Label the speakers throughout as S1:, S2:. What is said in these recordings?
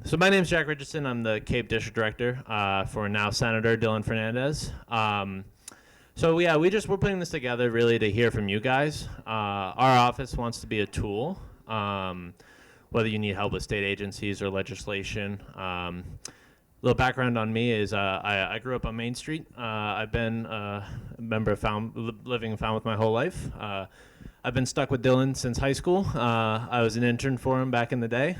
S1: So my name's Jack Richardson. I'm the Cape District Director for now Senator Dylan Fernandes. We're putting this together really to hear from you guys. Our office wants to be a tool, whether you need help with state agencies or legislation. Little background on me is I grew up on Main Street. I've been a member of living in Falmouth my whole life. I've been stuck with Dylan since high school. I was an intern for him back in the day.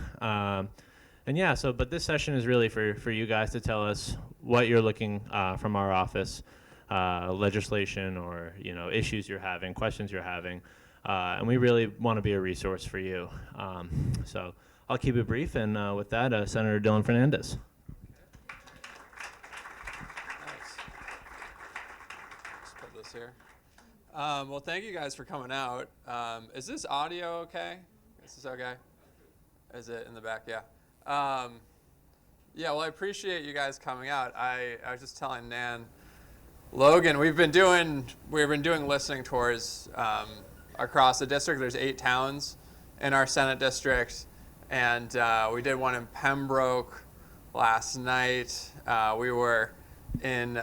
S1: But this session is really for you guys to tell us what you're looking from our office, legislation or issues you're having, questions you're having, and we really want to be a resource for you. So I'll keep it brief, and with that, Senator Dylan Fernandes.
S2: Here. Well, thank you guys for coming out. Is this audio okay? Is this okay? Is it in the back? Yeah. Well, I appreciate you guys coming out. I was just telling Nan, Logan, we've been doing listening tours across the district. There's 8 towns in our Senate district, and we did one in Pembroke last night. We were in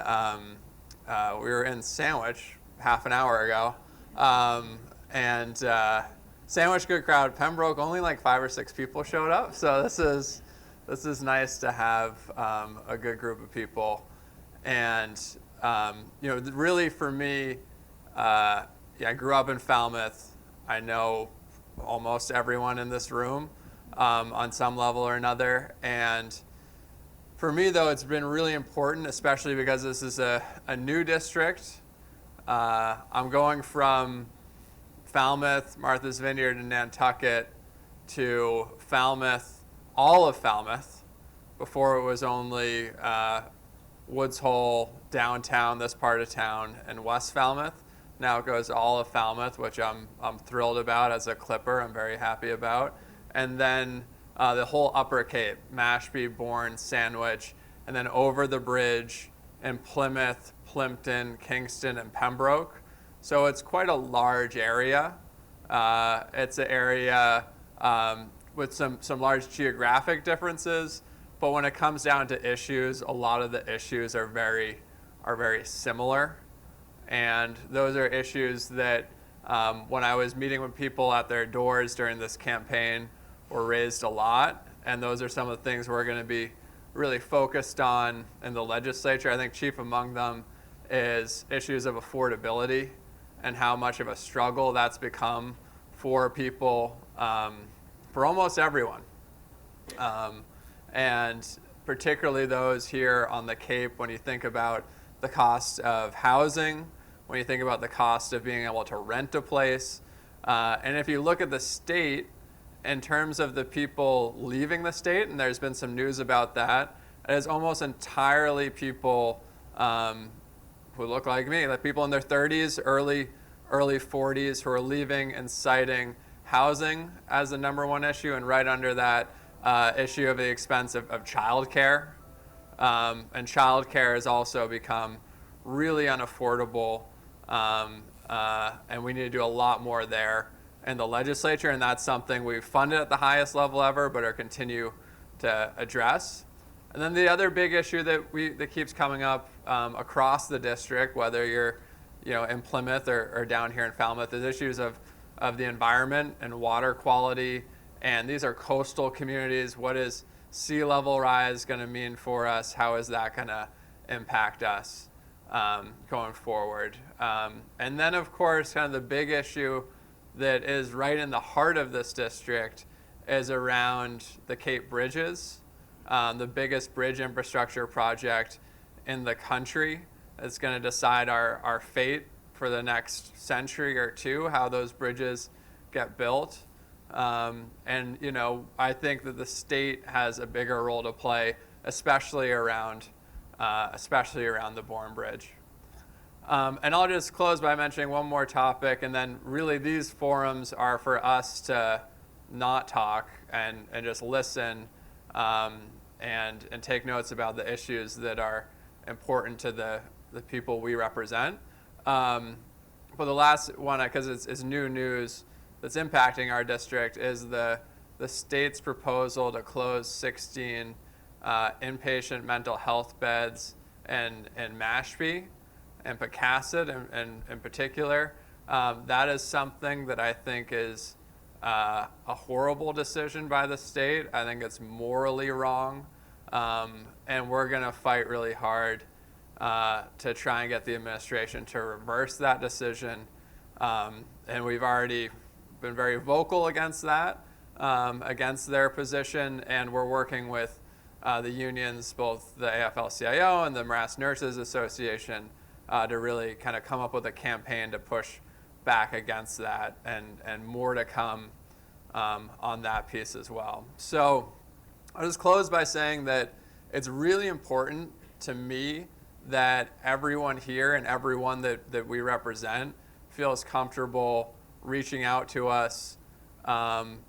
S2: Sandwich half an hour ago, Sandwich, good crowd. Pembroke, only like 5 or 6 people showed up, so this is nice to have a good group of people. And really for me, I grew up in Falmouth. I know almost everyone in this room on some level or another, and for me, though, it's been really important, especially because this is a new district. I'm going from Falmouth, Martha's Vineyard, and Nantucket to Falmouth, all of Falmouth. Before it was only Woods Hole, downtown, this part of town, and West Falmouth. Now it goes all of Falmouth, which I'm thrilled about as a Clipper. I'm very happy about. And then the whole Upper Cape, Mashpee, Bourne, Sandwich, and then over the bridge in Plymouth, Plympton, Kingston, and Pembroke. So it's quite a large area. It's an area with some large geographic differences, but when it comes down to issues, a lot of the issues are very similar. And those are issues that when I was meeting with people at their doors during this campaign, were raised a lot, and those are some of the things we're going to be really focused on in the legislature. I think chief among them is issues of affordability and how much of a struggle that's become for people, for almost everyone, and particularly those here on the Cape. When you think about the cost of housing, when you think about the cost of being able to rent a place, and if you look at the state, in terms of the people leaving the state, and there's been some news about that, it is almost entirely people who look like me, like people in their 30s, early 40s, who are leaving and citing housing as the number one issue, and right under that issue of the expense of childcare. And childcare has also become really unaffordable, and we need to do a lot more there in the legislature, and that's something we've funded at the highest level ever, but are continue to address. And then the other big issue that keeps coming up across the district, whether you're in Plymouth or down here in Falmouth, is issues of the environment and water quality. And these are coastal communities. What is sea level rise going to mean for us? How is that going to impact us going forward? And then, of course, kind of the big issue that is right in the heart of this district is around the Cape Bridges, the biggest bridge infrastructure project in the country. It's going to decide our fate for the next century or two, how those bridges get built. And I think that the state has a bigger role to play, especially around the Bourne Bridge. And I'll just close by mentioning one more topic, and then really these forums are for us to not talk and just listen and take notes about the issues that are important to the people we represent. But the last one, because it's new news that's impacting our district, is the the state's proposal to close 16 inpatient mental health beds in Mashpee and Pecasset in particular. That is something that I think is a horrible decision by the state. I think it's morally wrong, and we're going to fight really hard to try and get the administration to reverse that decision. And we've already been very vocal against that, against their position, and we're working with the unions, both the AFL-CIO and the Marist Nurses Association, to really kind of come up with a campaign to push back against that, and more to come on that piece as well. So I'll just close by saying that it's really important to me that everyone here and everyone that we represent feels comfortable reaching out to us,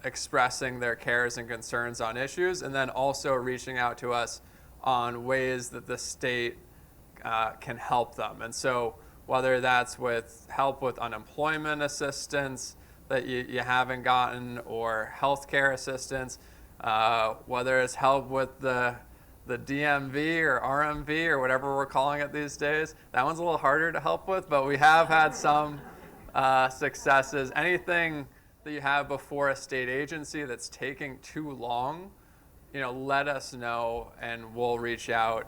S2: expressing their cares and concerns on issues, and then also reaching out to us on ways that the state can help them. And so whether that's with help with unemployment assistance that you haven't gotten, or healthcare assistance, whether it's help with the DMV or RMV or whatever we're calling it these days. That one's a little harder to help with, but we have had some successes. Anything that you have before a state agency that's taking too long, let us know and we'll reach out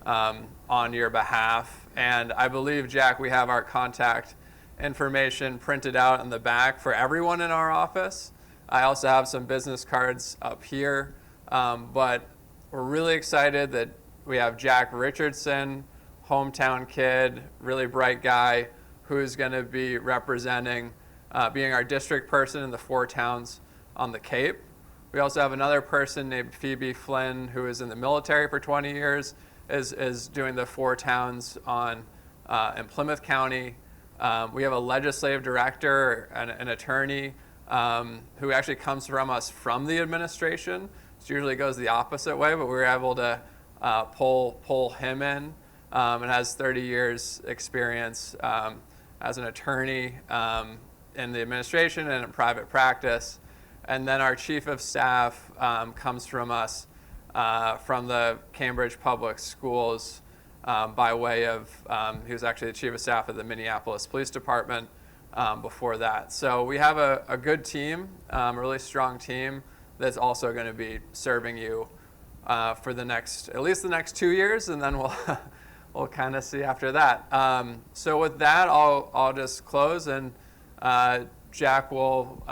S2: on your behalf. And I believe, Jack, we have our contact information printed out in the back for everyone in our office. I also have some business cards up here, but we're really excited that we have Jack Richardson, hometown kid, really bright guy, who's going to be representing, being our district person in the 4 towns on the Cape. We also have another person named Phoebe Flynn, who is in the military for 20 years, is doing the 4 towns in Plymouth County. We have a legislative director, an attorney, who actually comes from us from the administration. It usually goes the opposite way, but we were able to pull him in, and has 30 years experience as an attorney in the administration and in private practice. And then our chief of staff comes from us from the Cambridge Public Schools, by way of, he was actually the chief of staff of the Minneapolis Police Department before that. So we have a good team, a really strong team that's also going to be serving you for at least the next 2 years, and then we'll kind of see after that. So with that, I'll just close, and Jack will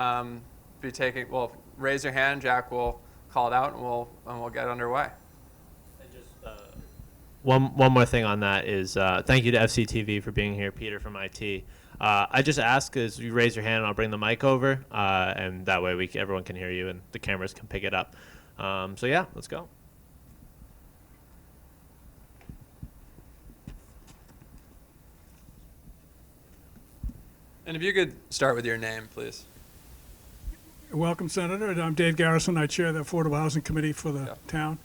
S2: raise your hand. Jack will call it out, and we'll get underway.
S1: One more thing on that is thank you to FCTV for being here, Peter from IT. I just ask as you raise your hand, and I'll bring the mic over, and that way everyone can hear you and the cameras can pick it up. So yeah, let's go.
S2: And if you could start with your name, please.
S3: Welcome, Senator. I'm Dave Garrison. I chair the Affordable Housing Committee for the town.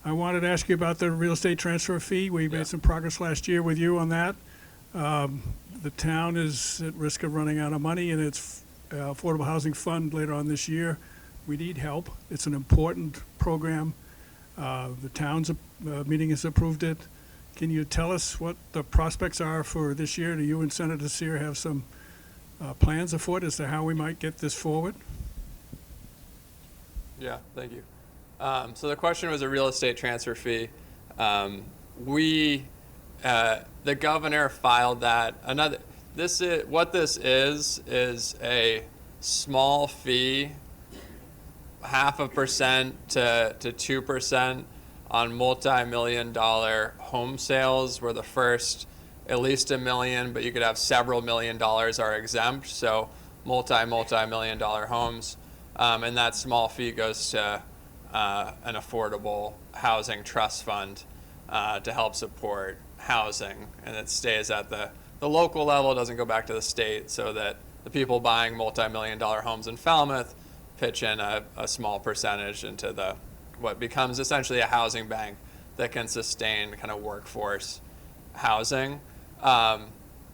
S3: I wanted to ask you about the real estate transfer fee. We made some progress last year with you on that. The town is at risk of running out of money in its Affordable Housing Fund later on this year. We need help. It's an important program. The town's meeting has approved it. Can you tell us what the prospects are for this year? Do you and Senator Sear have some plans afoot as to how we might get this forward?
S2: Yeah, thank you. So the question was a real estate transfer fee. The governor filed that. What this is a small fee, 0.5% to 2% on multi-million-dollar home sales, where the first at least $1 million, but you could have several $1 million are exempt. So multi-million-dollar homes, and that small fee goes to an affordable housing trust fund to help support housing, and it stays at the local level. It doesn't go back to the state, so that the people buying multi-million-dollar homes in Falmouth pitch in a small percentage into what becomes essentially a housing bank that can sustain kind of workforce housing. I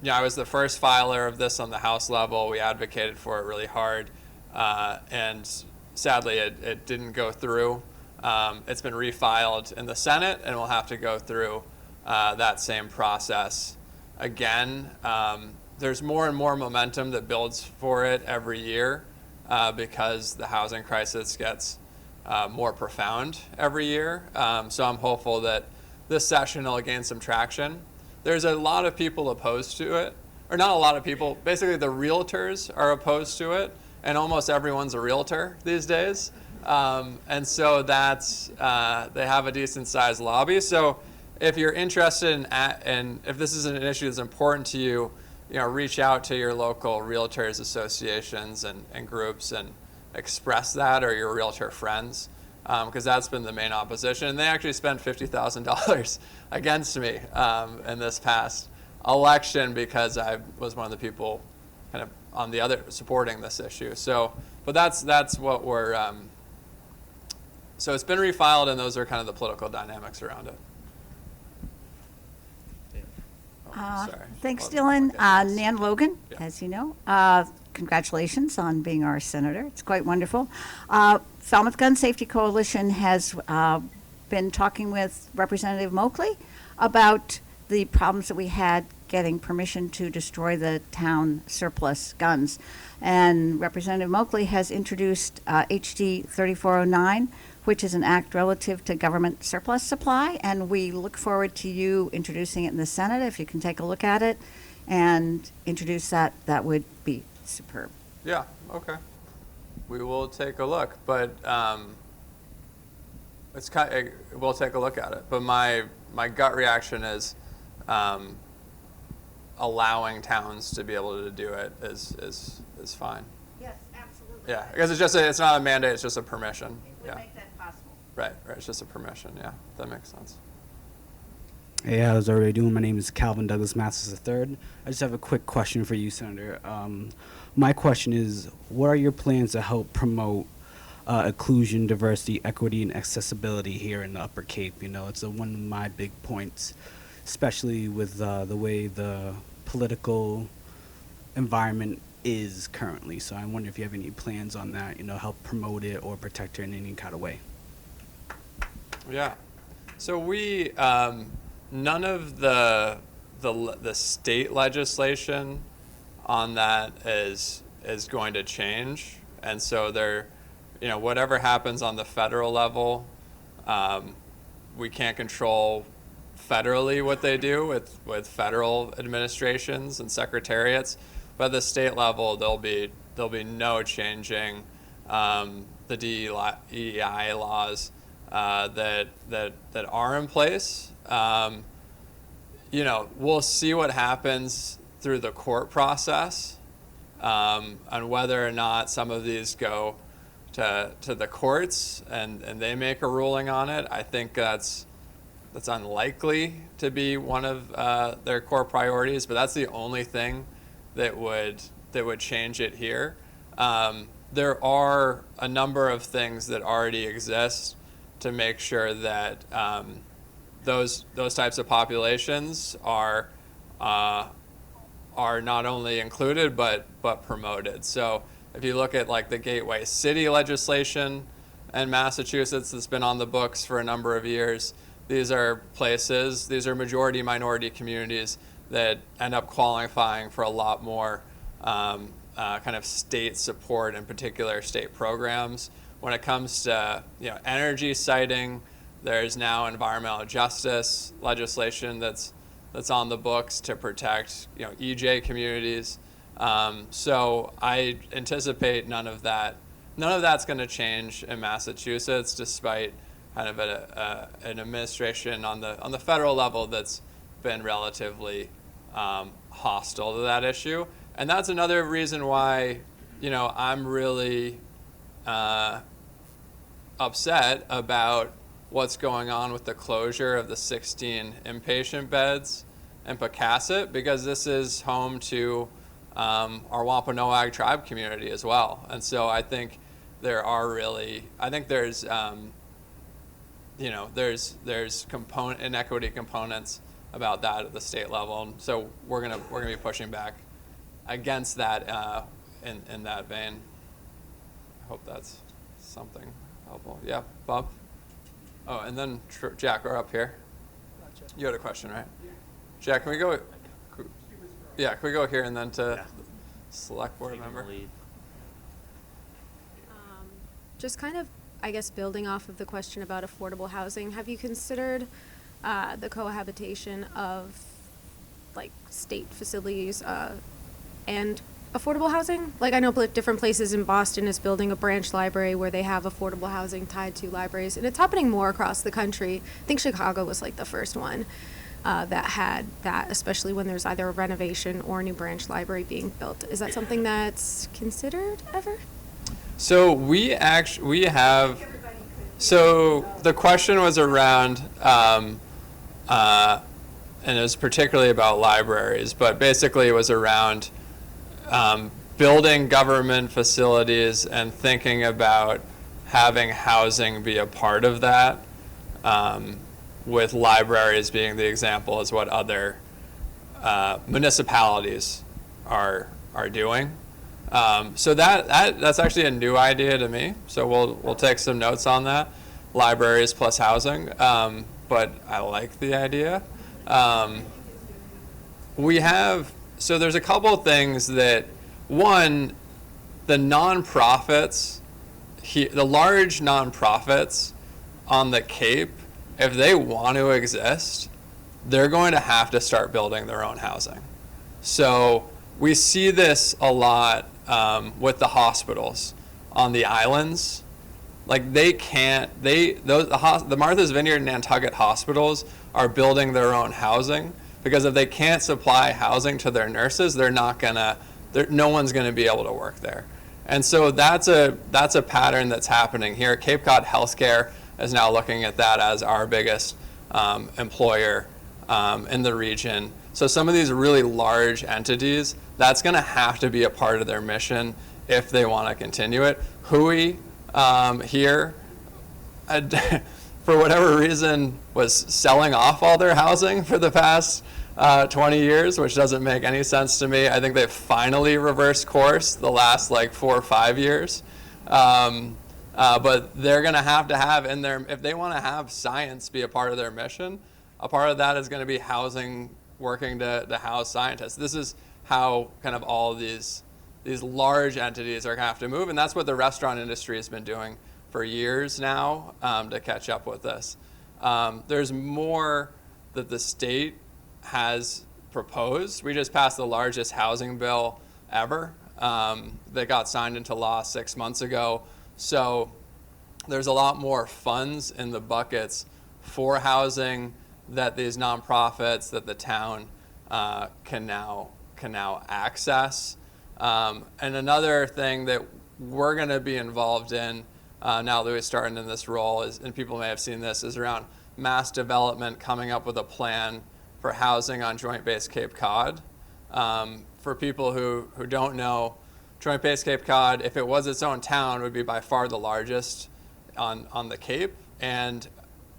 S2: was the first filer of this on the House level. We advocated for it really hard, and sadly, it didn't go through. It's been refiled in the Senate, and we'll have to go through that same process again. There's more and more momentum that builds for it every year because the housing crisis gets more profound every year. So I'm hopeful that this session will gain some traction. There's a lot of people opposed to it, or not a lot of people, basically the realtors are opposed to it, and almost everyone's a realtor these days. And so that's, they have a decent sized lobby. So if you're interested in if this is an issue that's important to you, reach out to your local realtors associations and groups and express that, or your realtor friends, because that's been the main opposition. And they actually spent $50,000 against me in this past election because I was one of the people kind of on the other supporting this issue. So, but that's what we're. So it's been refiled, and those are kind of the political dynamics around it. Sorry.
S4: Thanks,
S2: Well,
S4: Dylan.
S2: okay.
S4: Nan Logan,
S2: Yeah.
S4: as you know, congratulations on being our senator. It's quite wonderful. Falmouth Gun Safety Coalition has been talking with Representative Moakley about the problems that we had getting permission to destroy the town surplus guns. And Representative Moakley has introduced HD 3409, which is an act relative to government surplus supply, and we look forward to you introducing it in the Senate. If you can take a look at it and introduce that, that would be superb.
S2: Yeah. Okay. We will take a look, but we'll take a look at it. But my gut reaction is allowing towns to be able to do it is fine.
S4: Yes, absolutely.
S2: Yeah, because it's not a mandate; it's just a permission.
S4: It would
S2: Yeah.
S4: make that possible.
S2: Right. It's just a permission. Yeah, that makes sense.
S5: Hey, how's everybody doing? My name is Calvin Douglas Masters III. I just have a quick question for you, Senator. My question is, what are your plans to help promote inclusion, diversity, equity, and accessibility here in the Upper Cape? It's one of my big points, especially with the way the political environment is currently. So I wonder if you have any plans on that, help promote it or protect it in any kind of way.
S2: Yeah. So we none of the state legislation on that is going to change, and so whatever happens on the federal level, we can't control federally what they do with federal administrations and secretariats, but at the state level there'll be no changing the DEI laws that are in place. We'll see what happens through the court process, on whether or not some of these go to the courts and they make a ruling on it. I think that's unlikely to be one of their core priorities, but that's the only thing that would change it here. There are a number of things that already exist to make sure that those types of populations are not only included but promoted. So if you look at like the Gateway City legislation in Massachusetts that's been on the books for a number of years, these are majority minority communities that end up qualifying for a lot more kind of state support, in particular state programs. When it comes to energy siting, there's now environmental justice legislation that's on the books to protect EJ communities. So I anticipate none of that's going to change in Massachusetts, despite kind of an administration on the federal level that's been relatively hostile to that issue. And that's another reason why I'm really upset about what's going on with the closure of the 16 inpatient beds in Pocasset, because this is home to our Wampanoag tribe community as well. And so I think there's inequity components about that at the state level. And so we're gonna be pushing back against that in that vein. I hope that's something helpful. Yeah, Bob? Oh, and then Jack, we're up here. You had a question, right? Jack, can we go? Yeah, can we go here and then to select board member?
S6: Just kind of, I guess, building off of the question about affordable housing, have you considered the cohabitation of like state facilities and affordable housing? Like I know different places in Boston is building a branch library where they have affordable housing tied to libraries, and it's happening more across the country. I think Chicago was like the first one that had that, especially when there's either a renovation or a new branch library being built. Is that something that's considered ever?
S2: So we have, so the question was around, and it was particularly about libraries, but basically it was around building government facilities and thinking about having housing be a part of that, with libraries being the example is what other municipalities are doing. So that's actually a new idea to me. So we'll take some notes on that, libraries plus housing. But I like the idea. So there's a couple of things that, one, the nonprofits, the large nonprofits on the Cape, if they want to exist, they're going to have to start building their own housing. So we see this a lot with the hospitals on the islands. Like the Martha's Vineyard and Nantucket hospitals are building their own housing because if they can't supply housing to their nurses, no one's gonna be able to work there. And so that's a pattern that's happening here. Cape Cod Healthcare is now looking at that as our biggest employer in the region. So some of these really large entities, that's going to have to be a part of their mission if they want to continue it. Hui here, for whatever reason, was selling off all their housing for the past 20 years, which doesn't make any sense to me. I think they've finally reversed course the last like 4 or 5 years. But they're going to have in their, if they want to have science be a part of their mission, a part of that is going to be housing, working to house scientists. This is how kind of all these large entities are going to have to move, and that's what the restaurant industry has been doing for years now to catch up with this. There's more that the state has proposed. We just passed the largest housing bill ever that got signed into law 6 months ago. So there's a lot more funds in the buckets for housing that these nonprofits, that the town can now access. And another thing that we're going to be involved in now that we're starting in this role is, and people may have seen this, is around mass development, coming up with a plan for housing on Joint Base Cape Cod. For people who don't know, Joint Base Cape Cod, if it was its own town, would be by far the largest on the Cape. And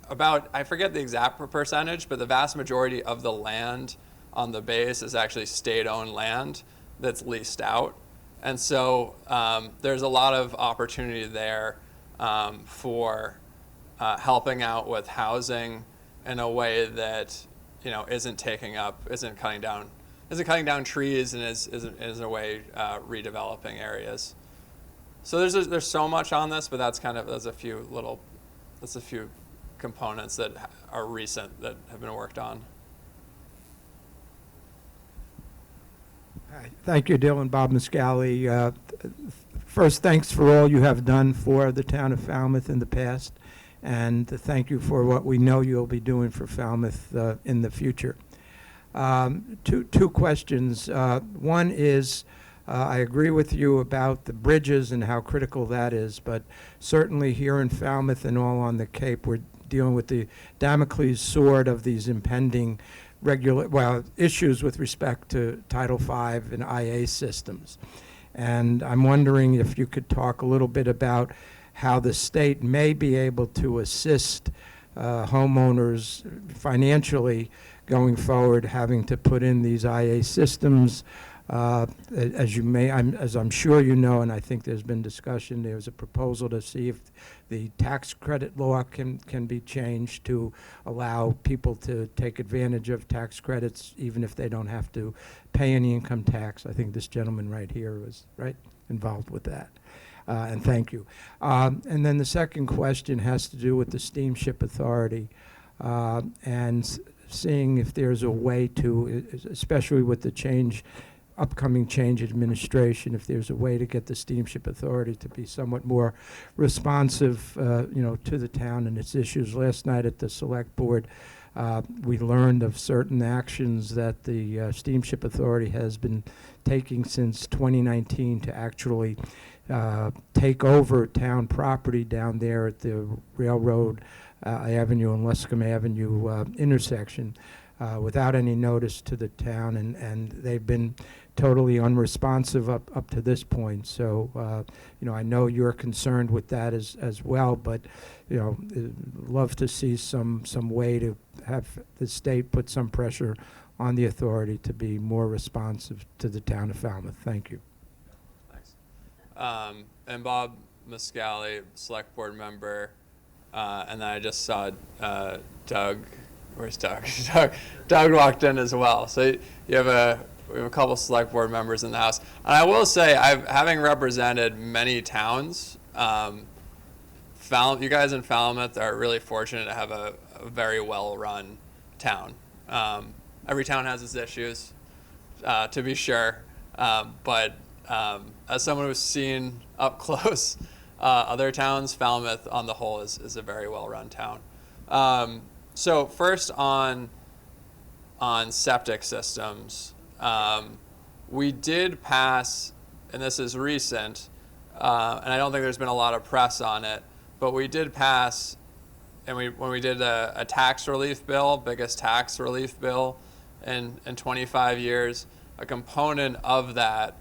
S2: about, I forget the exact percentage, but the vast majority of the land on the base is actually state-owned land that's leased out. And so there's a lot of opportunity there for helping out with housing in a way that isn't cutting down trees and is in a way redeveloping areas. So there's so much on this, but there's a few components that are recent that have been worked on.
S7: Thank you, Dylan. Bob Muscali. First, thanks for all you have done for the town of Falmouth in the past, and thank you for what we know you'll be doing for Falmouth in the future. Two questions. One is, I agree with you about the bridges and how critical that is, but certainly here in Falmouth and all on the Cape, we're dealing with the Damocles sword of these impending issues with respect to Title V and IA systems. And I'm wondering if you could talk a little bit about how the state may be able to assist homeowners financially going forward, having to put in these IA systems, As I'm sure you know, and I think there's been discussion, there's a proposal to see if the tax credit law can be changed to allow people to take advantage of tax credits even if they don't have to pay any income tax. I think this gentleman right here was involved with that. And thank you. And then the second question has to do with the Steamship Authority and seeing if there's a way to, especially with the upcoming change administration, if there's a way to get the Steamship Authority to be somewhat more responsive, to the town and its issues. Last night at the Select Board, we learned of certain actions that the Steamship Authority has been taking since 2019 to actually take over town property down there at the Railroad Avenue and Luscombe Avenue intersection without any notice to the town, and they've been totally unresponsive up to this point. So, I know you're concerned with that as well, but, love to see some way to have the state put some pressure on the authority to be more responsive to the town of Falmouth. Thank you.
S2: Thanks. And Bob Muscali, select board member, and then I just saw Doug. Where's Doug? Doug walked in as well. So we have a couple select board members in the house. And I will say, having represented many towns, you guys in Falmouth are really fortunate to have a very well-run town. Every town has its issues, to be sure, but as someone who's seen up close other towns, Falmouth on the whole is a very well-run town. So first on septic systems, we did pass, and this is recent, and I don't think there's been a lot of press on it, but we did pass, and when we did a tax relief bill, biggest tax relief bill in 25 years, a component of that,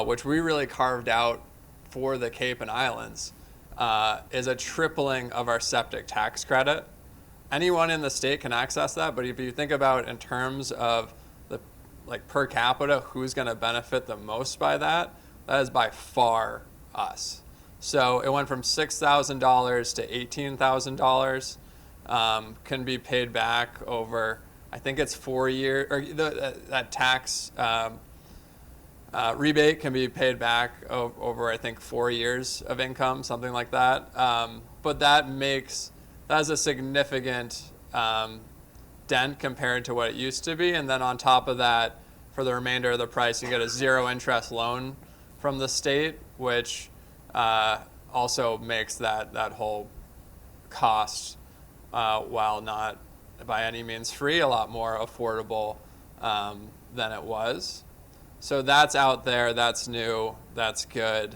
S2: which we really carved out for the Cape and Islands, is a tripling of our septic tax credit. Anyone in the state can access that, but if you think about in terms of the per capita, who's going to benefit the most by that, that is by far us. So it went from $6,000 to $18,000, can be paid back over, I think it's 4 years, or that tax rebate can be paid back over I think 4 years of income, something like that. But that has a significant dent compared to what it used to be. And then on top of that, for the remainder of the price, you get a zero interest loan from the state, which also makes that whole cost, while not by any means free, a lot more affordable than it was. So that's out there, that's new, that's good.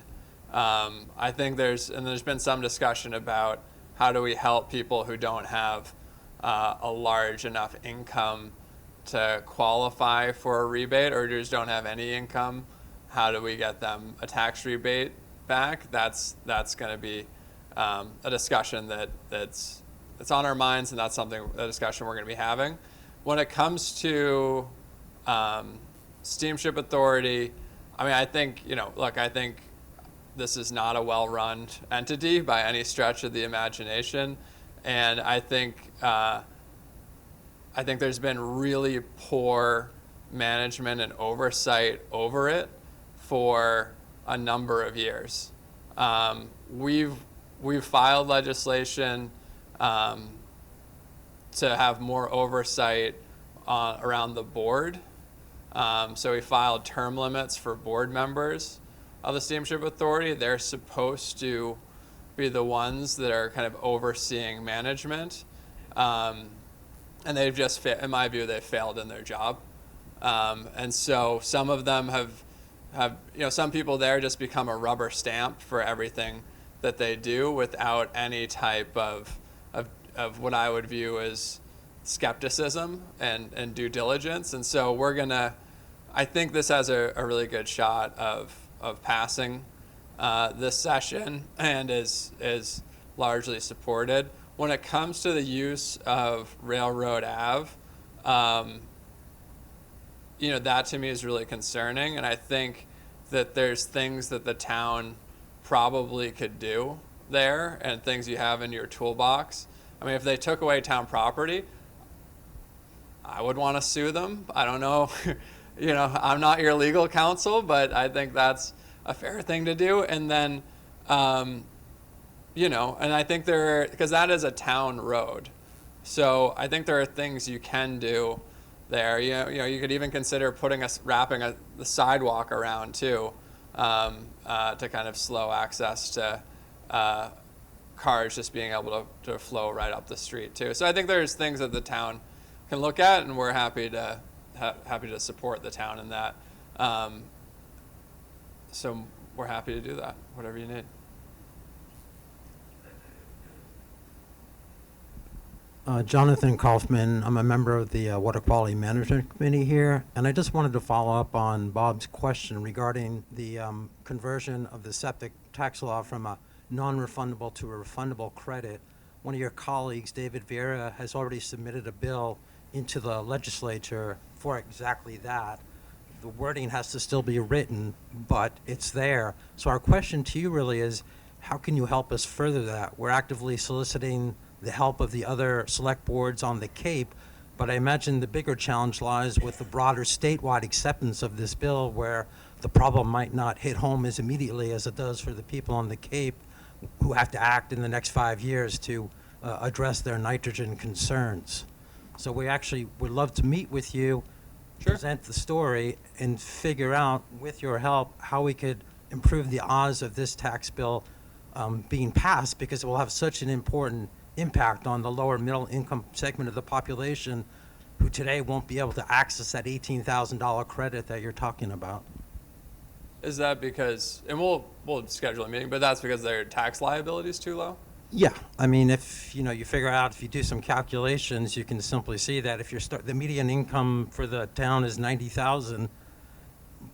S2: I think there's been some discussion about how do we help people who don't have a large enough income to qualify for a rebate, or just don't have any income. How do we get them a tax rebate back? That's going to be a discussion that's on our minds, and that's a discussion we're going to be having. When it comes to Steamship Authority, I think I think this is not a well-run entity by any stretch of the imagination, and I think there's been really poor management and oversight over it for a number of years. We've filed legislation to have more oversight around the board. So we filed term limits for board members of the Steamship Authority. They're supposed to be the ones that are kind of overseeing management. And they've just, in my view, they've failed in their job. And so some of them have some people there just become a rubber stamp for everything that they do without any type of what I would view as skepticism and due diligence. And so I think this has a really good shot of passing this session and is largely supported. When it comes to the use of Railroad Ave, that to me is really concerning. And I think that there's things that the town probably could do there and things you have in your toolbox. I mean, if they took away town property, I would want to sue them. I don't know, I'm not your legal counsel, but I think that's a fair thing to do. And then, and I think because that is a town road. So I think there are things you can do there. You could even consider wrapping the sidewalk around too, to kind of slow access to cars just being able to flow right up the street too. So I think there's things that the town can look at, and we're happy to support the town in that. So we're happy to do that, whatever you need.
S8: Jonathan Kaufman. I'm a member of the Water Quality Management Committee here, and I just wanted to follow up on Bob's question regarding the conversion of the septic tax law from a non-refundable to a refundable credit. One of your colleagues, David Vieira, has already submitted a bill into the legislature for exactly that. The wording has to still be written, but it's there. So our question to you really is, how can you help us further that? We're actively soliciting the help of the other select boards on the Cape, but I imagine the bigger challenge lies with the broader statewide acceptance of this bill, where the problem might not hit home as immediately as it does for the people on the Cape who have to act in the next 5 years to address their nitrogen concerns. So we actually would love to meet with you,
S2: Sure.
S8: present the story, and figure out, with your help, how we could improve the odds of this tax bill being passed, because it will have such an important impact on the lower middle income segment of the population who today won't be able to access that $18,000 credit that you're talking about.
S2: Is that because, and we'll schedule a meeting, but that's because their tax liability is too low?
S8: Yeah, I mean, if you figure out, if you do some calculations, you can simply see that if the median income for the town is 90,000,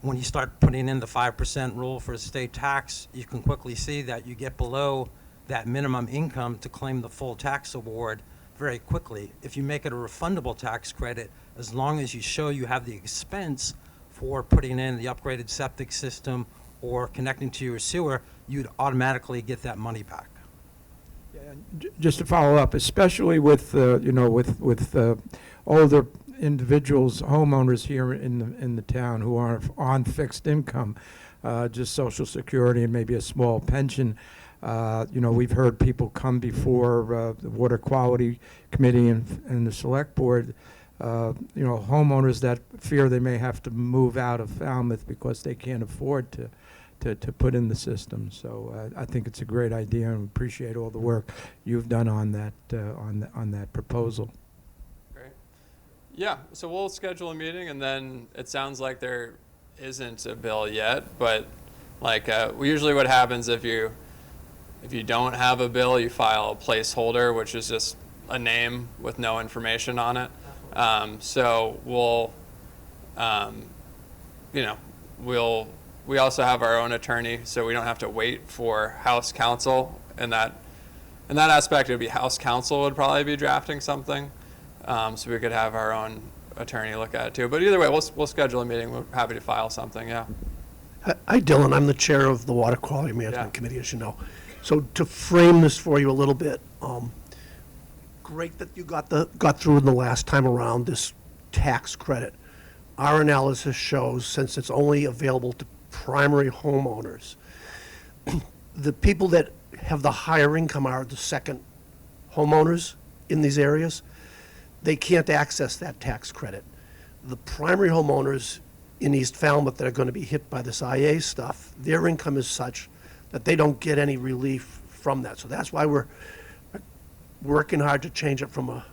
S8: when you start putting in the 5% rule for state tax, you can quickly see that you get below that minimum income to claim the full tax award very quickly. If you make it a refundable tax credit, as long as you show you have the expense for putting in the upgraded septic system or connecting to your sewer, you'd automatically get that money back.
S7: Just to follow up, especially with older individuals, homeowners here in the town who are on fixed income, just Social Security and maybe a small pension. We've heard people come before the Water Quality Committee and the Select Board, homeowners that fear they may have to move out of Falmouth because they can't afford to put in the system. So I think it's a great idea, and appreciate all the work you've done on that on that proposal.
S2: Great. Yeah, so we'll schedule a meeting, and then it sounds like there isn't a bill yet, but usually what happens if you don't have a bill, you file a placeholder, which is just a name with no information on it. So we also have our own attorney, so we don't have to wait for House counsel. In that aspect, it would be House counsel would probably be drafting something, so we could have our own attorney look at it too. But either way, we'll schedule a meeting. We're happy to file something. Yeah.
S9: Hi, Dylan. I'm the chair of the Water Quality Management Committee, as you know. So to frame this for you a little bit, great that you got through in the last time around this tax credit. Our analysis shows, since it's only available to primary homeowners, the people that have the higher income are the second homeowners in these areas. They can't access that tax credit. The primary homeowners in East Falmouth that are going to be hit by this IA stuff, their income is such that they don't get any relief from that. So that's why we're working hard to change it from a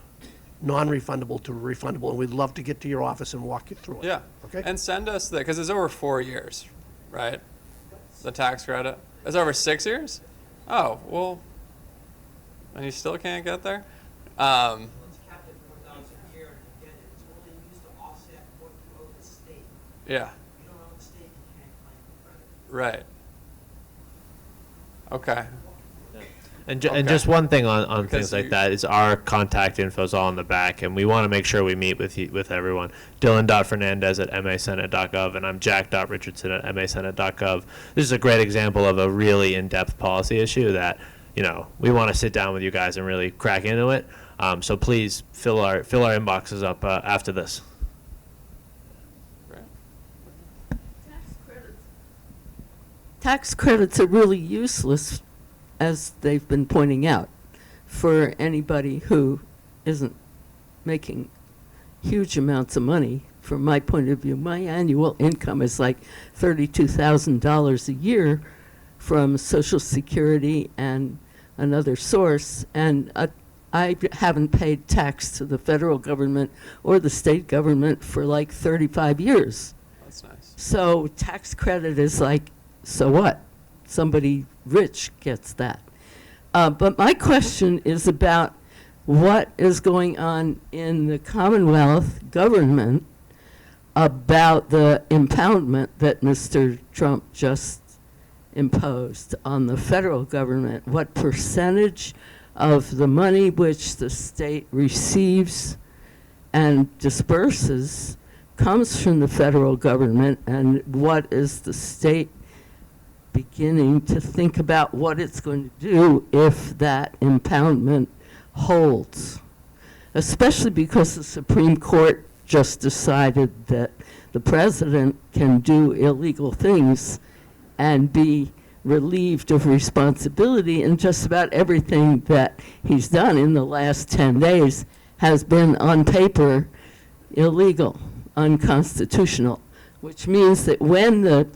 S9: non-refundable to a refundable, and we'd love to get to your office and walk you through it.
S2: Yeah.
S9: Okay?
S2: And send us because it's over 4 years, right? The tax credit. It's over 6 years? Oh, well, and you still can't get there?
S8: It's capped at $4,000 a year, and you get it. It's only used to offset what you owe the state.
S2: Yeah.
S8: You don't owe the state, you can't claim the credit.
S2: Right. Okay.
S1: And
S2: Okay.
S1: just one thing on
S2: Because
S1: things like
S2: you-
S1: that is our contact info is all in the back, and we want to make sure we meet with everyone. Dylan.Fernandes at masenate.gov, and I'm Jack.Richardson at masenate.gov. This is a great example of a really in-depth policy issue that, we want to sit down with you guys and really crack into it. So please fill our inboxes up after this.
S10: Tax credits are really useless, as they've been pointing out, for anybody who isn't making huge amounts of money. From my point of view, my annual income is like $32,000 a year from Social Security and another source, and I haven't paid tax to the federal government or the state government for like 35 years.
S2: That's nice.
S10: So tax credit is like, so what? Somebody rich gets that. But my question is about what is going on in the Commonwealth government about the impoundment that Mr. Trump just imposed on the federal government. What percentage of the money which the state receives and disperses comes from the federal government, and what is the state beginning to think about what it's going to do if that impoundment holds? Especially because the Supreme Court just decided that the president can do illegal things and be relieved of responsibility, and just about everything that he's done in the last 10 days has been on paper illegal, unconstitutional, which means that when the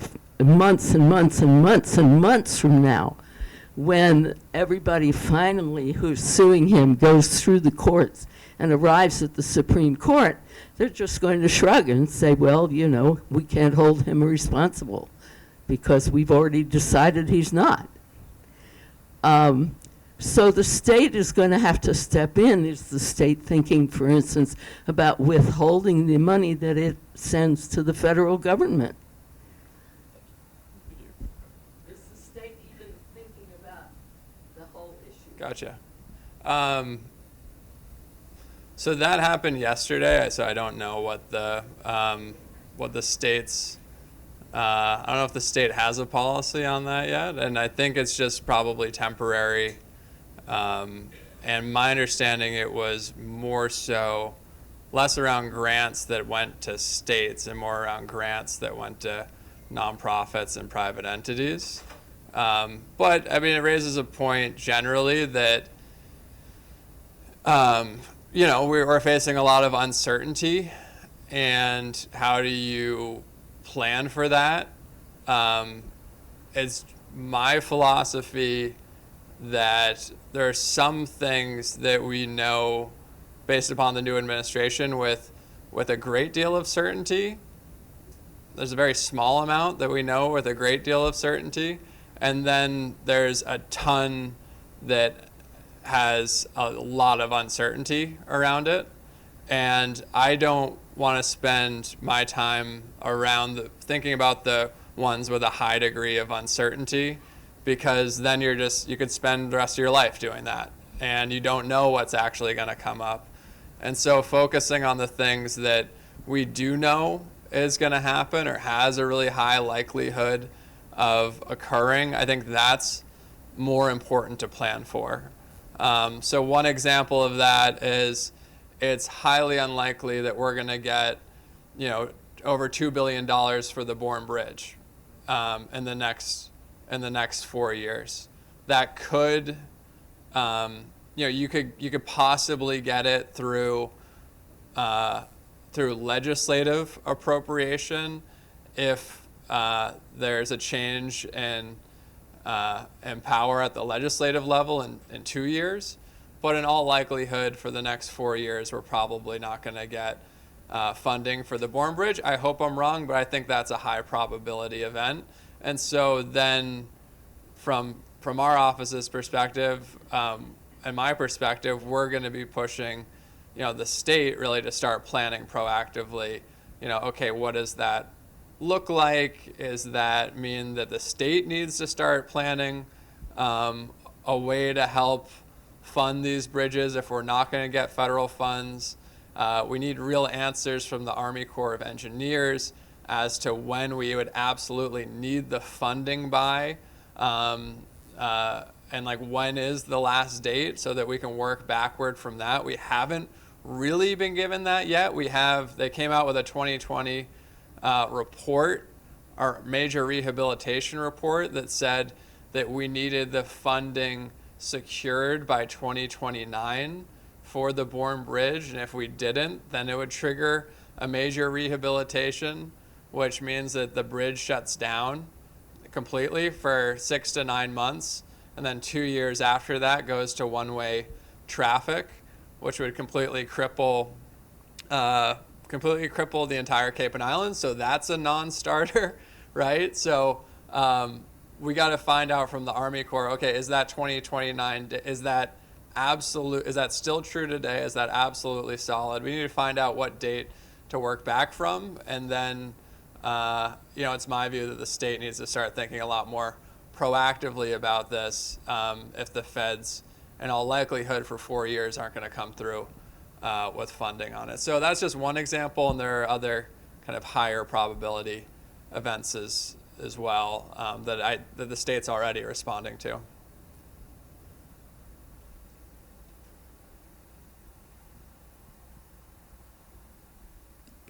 S10: months and months and months and months from now, when everybody finally who's suing him goes through the courts and arrives at the Supreme Court, they're just going to shrug and say, well, we can't hold him responsible because we've already decided he's not. So the state is going to have to step in. Is the state thinking, for instance, about withholding the money that it sends to the federal government? Is the state even thinking about the whole issue?
S2: Gotcha. So that happened yesterday. So I don't know what the state's. I don't know if the state has a policy on that yet, and I think it's just probably temporary. And my understanding, it was more so less around grants that went to states and more around grants that went to nonprofits and private entities. But I mean, it raises a point generally that, we're facing a lot of uncertainty, and how do you plan for that? It's my philosophy that there are some things that we know based upon the new administration with a great deal of certainty. There's a very small amount that we know with a great deal of certainty, and then there's a ton that has a lot of uncertainty around it. And I don't want to spend my time around thinking about the ones with a high degree of uncertainty, because then you could spend the rest of your life doing that, and you don't know what's actually going to come up. And so focusing on the things that we do know is going to happen or has a really high likelihood of occurring, I think that's more important to plan for. So one example of that is it's highly unlikely that we're going to get, over $2 billion for the Bourne Bridge in the next 4 years. That could, you could possibly get it through legislative appropriation if there's a change in power at the legislative level in 2 years. But in all likelihood, for the next 4 years, we're probably not going to get funding for the Bourne Bridge. I hope I'm wrong, but I think that's a high probability event. And so then from our office's perspective and my perspective, we're going to be pushing, the state really to start planning proactively. Okay, what does that look like? Does that mean that the state needs to start planning a way to help fund these bridges if we're not going to get federal funds. We need real answers from the Army Corps of Engineers as to when we would absolutely need the funding by, and like when is the last date so that we can work backward from that. We haven't really been given that yet. They came out with a 2020 report, our major rehabilitation report, that said that we needed the funding secured by 2029 for the Bourne Bridge, and if we didn't, then it would trigger a major rehabilitation, which means that the bridge shuts down completely for 6 to 9 months, and then 2 years after that goes to one-way traffic, which would completely cripple the entire Cape and Islands. So that's a non-starter, right? So we got to find out from the Army Corps, okay, is that 2029, is that still true today? Is that absolutely solid? We need to find out what date to work back from, and then it's my view that the state needs to start thinking a lot more proactively about this if the feds, in all likelihood for 4 years, aren't going to come through with funding on it. So that's just one example, and there are other kind of higher probability events as well that the state's already responding to.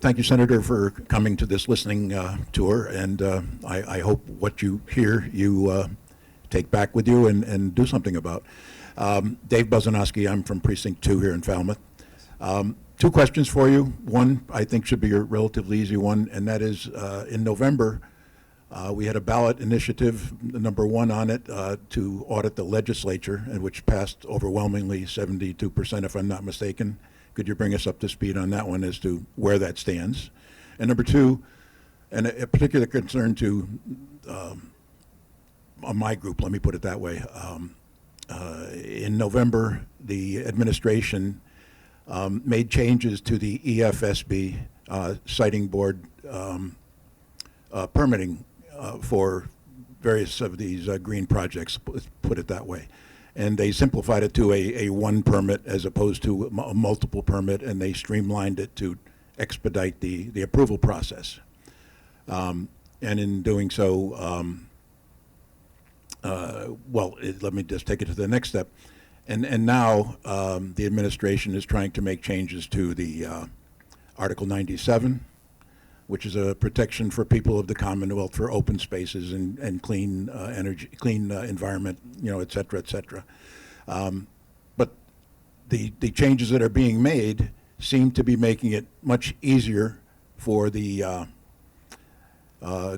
S11: Thank you, Senator, for coming to this listening tour, and I hope what you hear you take back with you and do something about. Dave Buzanowski, I'm from Precinct 2 here in Falmouth. 2 questions for you. One, I think, should be a relatively easy one, and that is in November, we had a ballot initiative, number 1 on it, to audit the legislature, and which passed overwhelmingly, 72%, if I'm not mistaken. Could you bring us up to speed on that one as to where that stands? And number 2, and a particular concern to my group, let me put it that way. In November, the administration made changes to the EFSB siting board permitting for various of these green projects, put it that way. And they simplified it to a 1 permit as opposed to a multiple permit, and they streamlined it to expedite the approval process. And in doing so, let me just take it to the next step. And now the administration is trying to make changes to the Article 97, which is a protection for people of the Commonwealth for open spaces and clean energy, clean environment, et cetera, et cetera. But the changes that are being made seem to be making it much easier for the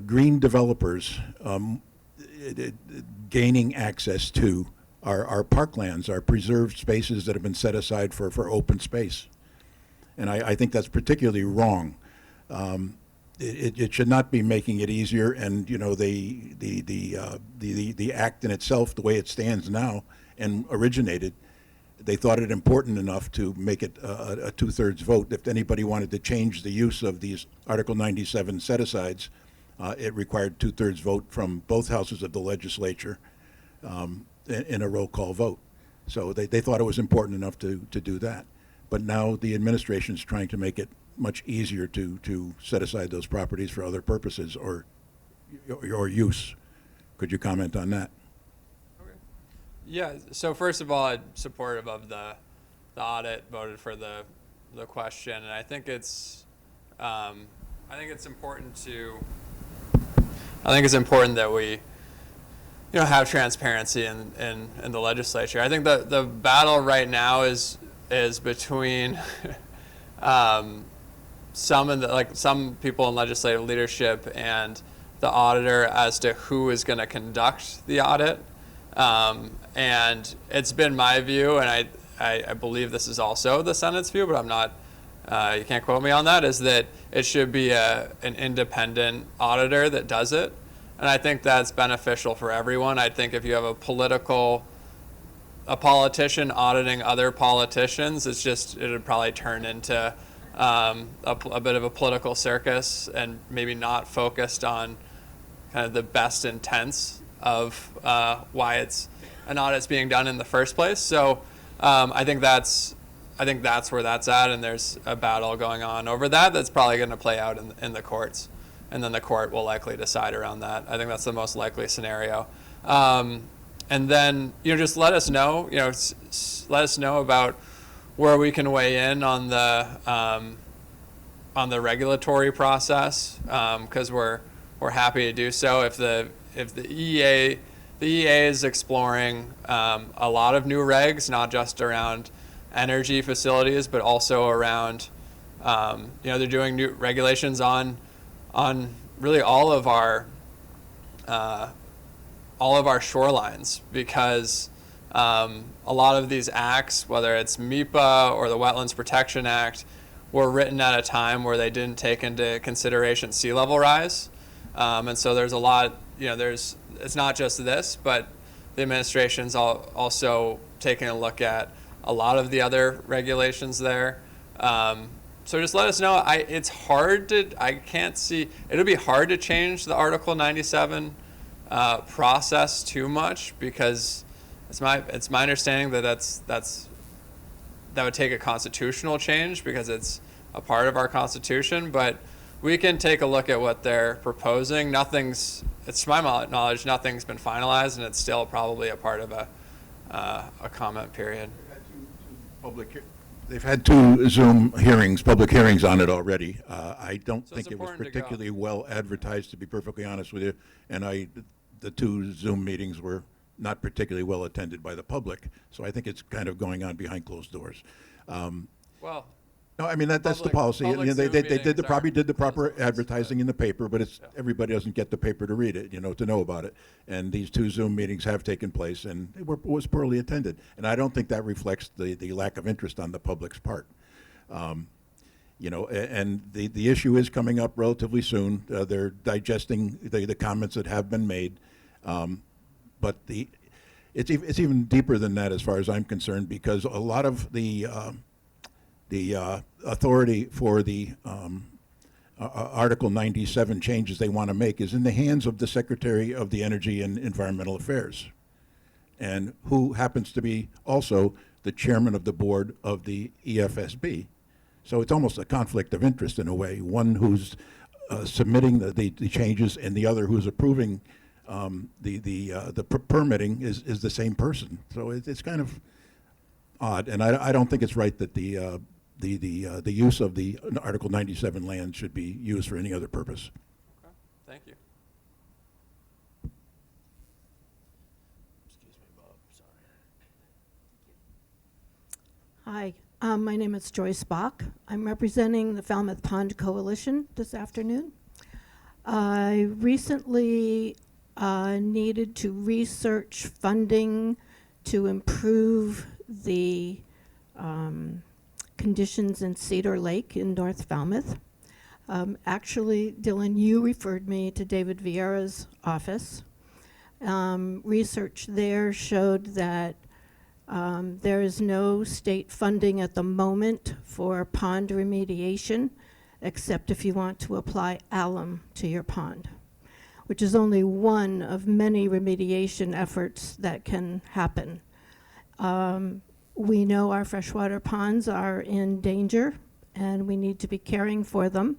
S11: green developers gaining access to our parklands, our preserved spaces that have been set aside for open space. And I think that's particularly wrong. It should not be making it easier, and the act in itself, the way it stands now and originated, they thought it important enough to make it a 2/3 vote. If anybody wanted to change the use of these Article 97 set-asides, it required 2/3 vote from both houses of the legislature in a roll call vote. So they thought it was important enough to do that. But now the administration is trying to make it much easier to set aside those properties for other purposes or use. Could you comment on that?
S2: Okay. Yeah, so first of all, I'm supportive of the audit, voted for the question, and I think it's important that we have transparency in the legislature. I think the battle right now is between some people in legislative leadership and the auditor as to who is going to conduct the audit. And it's been my view, and I believe this is also the Senate's view, but I'm not, you can't quote me on that, is that it should be an independent auditor that does it. And I think that's beneficial for everyone. I think if you have a politician auditing other politicians, it would probably turn into a bit of a political circus and maybe not focused on kind of the best intents why an audit's being done in the first place. So I think that's where that's at, and there's a battle going on over that that's probably going to play out in the courts, and then the court will likely decide around that. I think that's the most likely scenario. And then just let us know. Let us know about where we can weigh in on the regulatory process, because we're happy to do so. If the EEA is exploring a lot of new regs, not just around energy facilities, but also around they're doing new regulations on really all of our shorelines, because a lot of these acts, whether it's MEPA or the Wetlands Protection Act, were written at a time where they didn't take into consideration sea level rise. And so there's a lot, it's not just this, but the administration's also taking a look at a lot of the other regulations there. So just let us know. It's hard to, I can't see, it'll be hard to change the Article 97 process too much, because it's my understanding that that would take a constitutional change, because it's a part of our Constitution. But we can take a look at what they're proposing. It's to my knowledge, nothing's been finalized, and it's still probably a part of a comment period.
S11: They've had two Zoom hearings, public hearings on it already. I don't
S2: So
S11: think
S2: it's
S11: it was
S2: important to go.
S11: particularly well advertised, to be perfectly honest with you. And the two Zoom meetings were not particularly well attended by the public. So I think it's kind of going on behind closed doors.
S2: Well,
S11: No, I mean, that's the
S2: Public-
S11: policy.
S2: public
S11: They
S2: Zoom meetings
S11: probably did the
S2: are
S11: proper
S2: closed doors,
S11: advertising in the paper, but everybody doesn't get the paper to read it, to know about it. And these two Zoom meetings have taken place, and it was poorly attended. And I don't think that reflects the lack of interest on the public's part. And the issue is coming up relatively soon. They're digesting the comments that have been made. But it's even deeper than that, as far as I'm concerned, because a lot of the authority for the Article 97 changes they want to make is in the hands of the Secretary of the Energy and Environmental Affairs, and who happens to be also the chairman of the board of the EFSB. So it's almost a conflict of interest in a way, one who's submitting the changes and the other who's approving the permitting is the same person. So it's kind of odd, and I don't think it's right that the use of the Article 97 land should be used for any other purpose.
S2: okay. Thank you.
S12: Hi, my name is Joyce Bach. I'm representing the Falmouth Pond Coalition this afternoon. I recently needed to research funding to improve the conditions in Cedar Lake in North Falmouth. Actually, Dylan, you referred me to David Vieira's office. Research there showed that there is no state funding at the moment for pond remediation, except if you want to apply alum to your pond, which is only one of many remediation efforts that can happen. We know our freshwater ponds are in danger, and we need to be caring for them,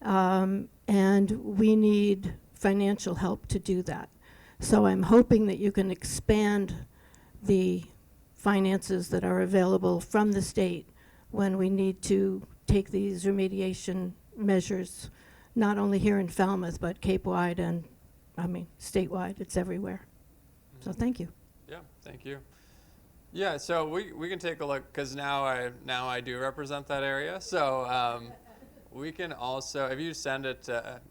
S12: and we need financial help to do that. So I'm hoping that you can expand the finances that are available from the state when we need to take these remediation measures, not only here in Falmouth, but Cape-wide and, statewide. It's everywhere. So thank you.
S2: Yeah, thank you. Yeah, so we can take a look, because now I do represent that area. So we can also, if you send it to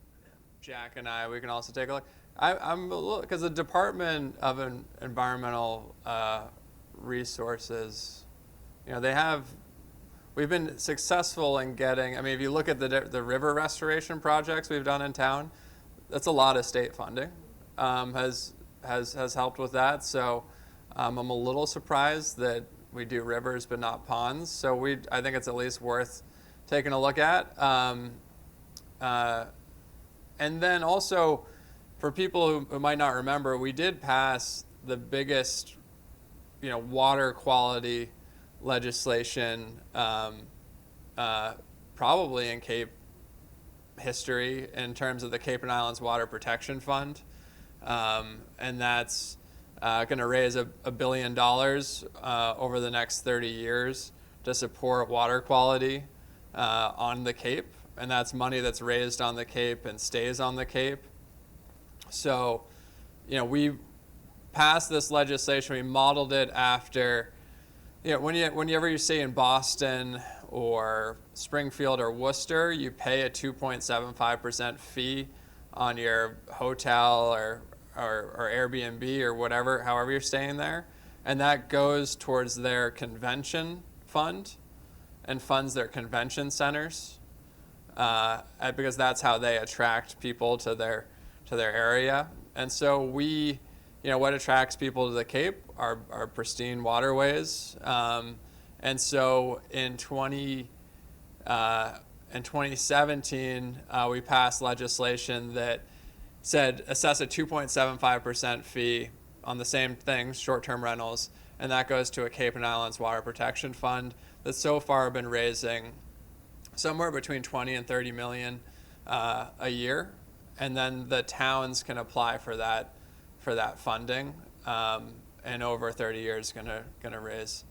S2: Jack and I, we can also take a look. I'm a little, because the Department of Environmental Resources, we've been successful in getting, if you look at the river restoration projects we've done in town, that's a lot of state funding, has helped with that. So I'm a little surprised that we do rivers but not ponds. So I think it's at least worth taking a look at. And then also, for people who might not remember, we did pass the biggest, water quality legislation probably in Cape history in terms of the Cape and Islands Water Protection Fund. And that's going to raise $1 billion over the next 30 years to support water quality on the Cape. And that's money that's raised on the Cape and stays on the Cape. So, we passed this legislation, we modeled it after, whenever you stay in Boston or Springfield or Worcester, you pay a 2.75% fee on your hotel or Airbnb or whatever, however you're staying there. And that goes towards their convention fund and funds their convention centers because that's how they attract people to their area. And so what attracts people to the Cape are pristine waterways. And so in 2017, we passed legislation that said assess a 2.75% fee on the same things, short-term rentals, and that goes to a Cape and Islands Water Protection Fund that's so far been raising somewhere between 20 and 30 million a year, and then the towns can apply for that funding, and over 30 years going to raise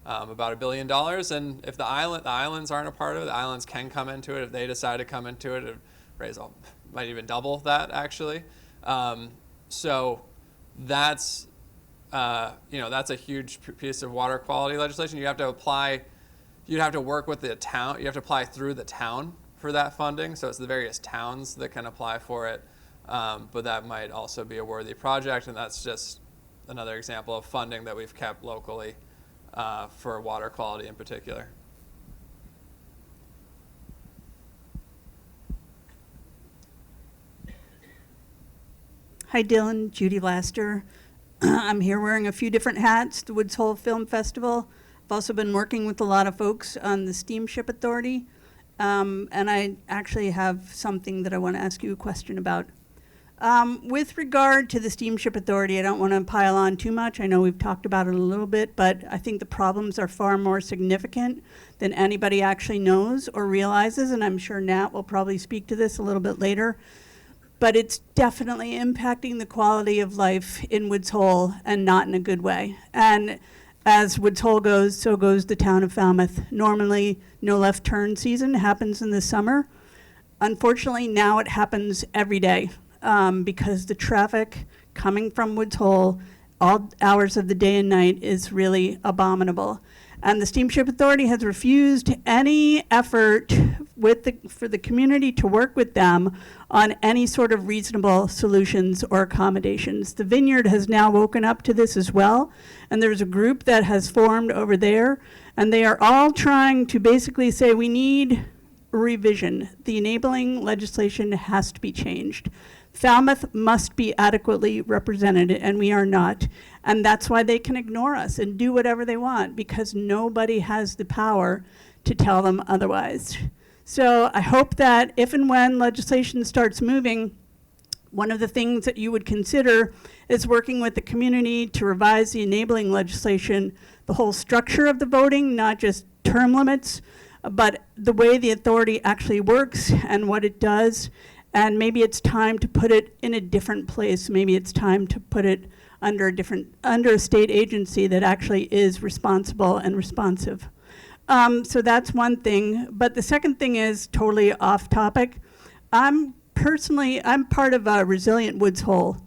S2: about $1 billion. And if the islands aren't a part of it, the islands can come into it if they decide to come into it. Raise might even double that actually. So that's that's a huge piece of water quality legislation. You have to apply. You'd have to work with the town. You have to apply through the town for that funding. So it's the various towns that can apply for it. But that might also be a worthy project, and that's just another example of funding that we've kept locally for water quality in particular.
S13: Hi, Dylan. Judy Laster. I'm here wearing a few different hats, the Woods Hole Film Festival. I've also been working with a lot of folks on the Steamship Authority. And I actually have something that I want to ask you a question about. With regard to the Steamship Authority, I don't want to pile on too much. I know we've talked about it a little bit, but I think the problems are far more significant than anybody actually knows or realizes, and I'm sure Nat will probably speak to this a little bit later. But it's definitely impacting the quality of life in Woods Hole, and not in a good way. And as Woods Hole goes, so goes the town of Falmouth. Normally, no left turn season happens in the summer. Unfortunately, now it happens every day because the traffic coming from Woods Hole all hours of the day and night is really abominable. And the Steamship Authority has refused any effort for the community to work with them on any sort of reasonable solutions or accommodations. The Vineyard has now woken up to this as well, and there's a group that has formed over there, and they are all trying to basically say we need a revision. The enabling legislation has to be changed. Falmouth must be adequately represented, and we are not. And that's why they can ignore us and do whatever they want, because nobody has the power to tell them otherwise. So I hope that if and when legislation starts moving, one of the things that you would consider is working with the community to revise the enabling legislation, the whole structure of the voting, not just term limits, but the way the authority actually works and what it does. And maybe it's time to put it in a different place. Maybe it's time to put it under a state agency that actually is responsible and responsive. So that's one thing. But the second thing is totally off topic. I'm part of a Resilient Woods Hole,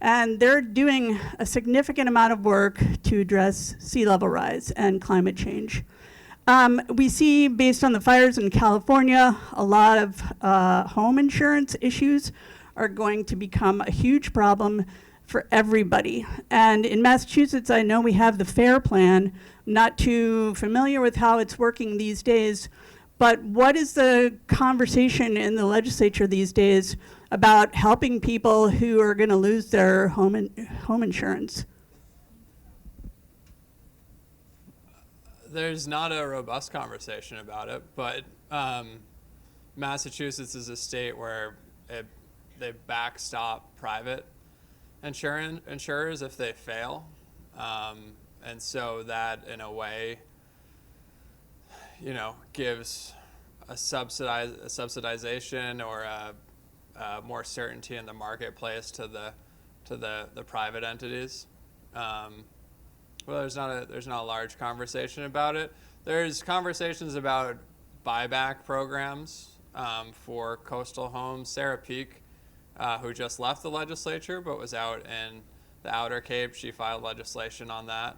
S13: and they're doing a significant amount of work to address sea level rise and climate change. We see, based on the fires in California, a lot of home insurance issues are going to become a huge problem for everybody. And in Massachusetts, I know we have the FAIR plan. Not too familiar with how it's working these days, but what is the conversation in the legislature these days about helping people who are going to lose their home insurance?
S2: There's not a robust conversation about it, but Massachusetts is a state where they backstop private insurers if they fail. And so that, in a way, gives a subsidization or more certainty in the marketplace to the private entities. Well, there's not a large conversation about it. There's conversations about buyback programs for coastal homes. Sarah Peak, who just left the legislature but was out in the Outer Cape, she filed legislation on that.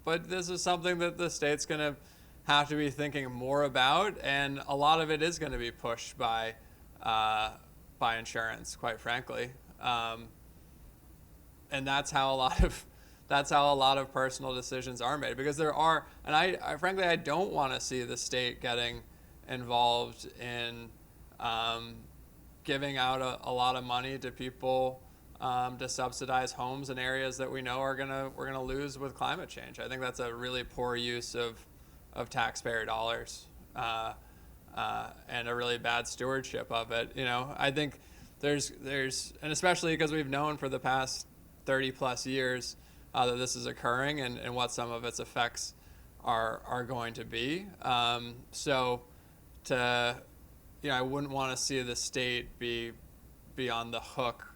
S2: But this is something that the state's going to have to be thinking more about, and a lot of it is going to be pushed by insurance, quite frankly. And that's how a lot of personal decisions are made, because there are, and I frankly I don't want to see the state getting involved in giving out a lot of money to people to subsidize homes in areas that we know we're gonna lose with climate change. I think that's a really poor use of taxpayer dollars and a really bad stewardship of it. I think there's and especially because we've known for the past 30 plus years that this is occurring and what some of its effects are going to be. So I wouldn't want to see the state be on the hook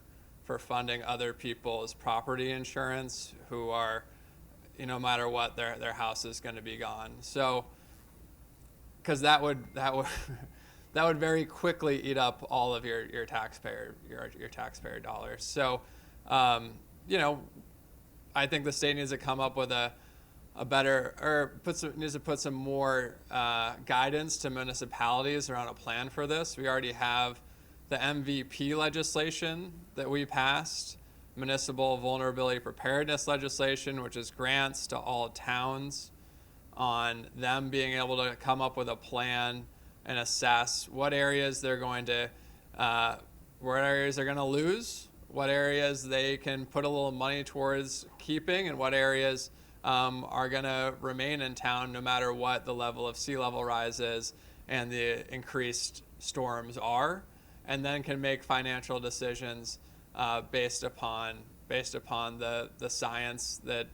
S2: for funding other people's property insurance who are, no matter what, their house is going to be gone. So, because that would very quickly eat up all of your taxpayer dollars. So, I think the state needs to come up with a better, or needs to put some more guidance to municipalities around a plan for this. We already have the MVP legislation that we passed, municipal vulnerability preparedness legislation, which is grants to all towns on them being able to come up with a plan and assess what areas they're going to lose, what areas they can put a little money towards keeping, and what areas are going to remain in town no matter what the level of sea level rise is and the increased storms are, and then can make financial decisions based upon the science that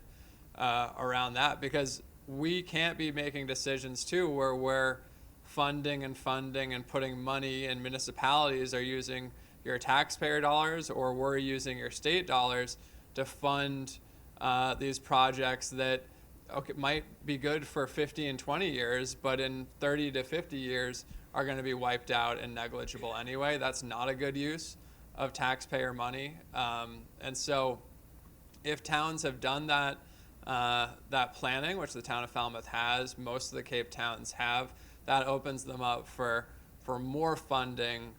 S2: around that, because we can't be making decisions too where we're funding and putting money, and municipalities are using your taxpayer dollars or we're using your state dollars to fund these projects that might be good for 50 and 20 years, but in 30 to 50 years are going to be wiped out and negligible anyway. That's not a good use of taxpayer money. And so if towns have done that planning, which the town of Falmouth has, most of the Cape towns have, that opens them up for more funding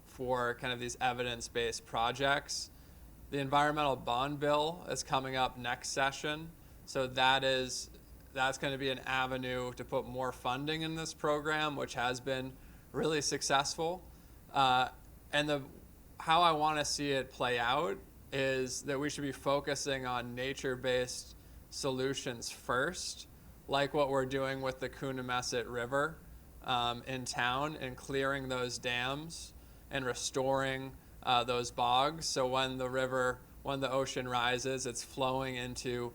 S2: for kind of these evidence-based projects. The environmental bond bill is coming up next session, so that's going to be an avenue to put more funding in this program, which has been really successful. And how I want to see it play out is that we should be focusing on nature-based solutions first, like what we're doing with the Coonamessett River in town, and clearing those dams and restoring those bogs. So when the ocean rises, it's flowing into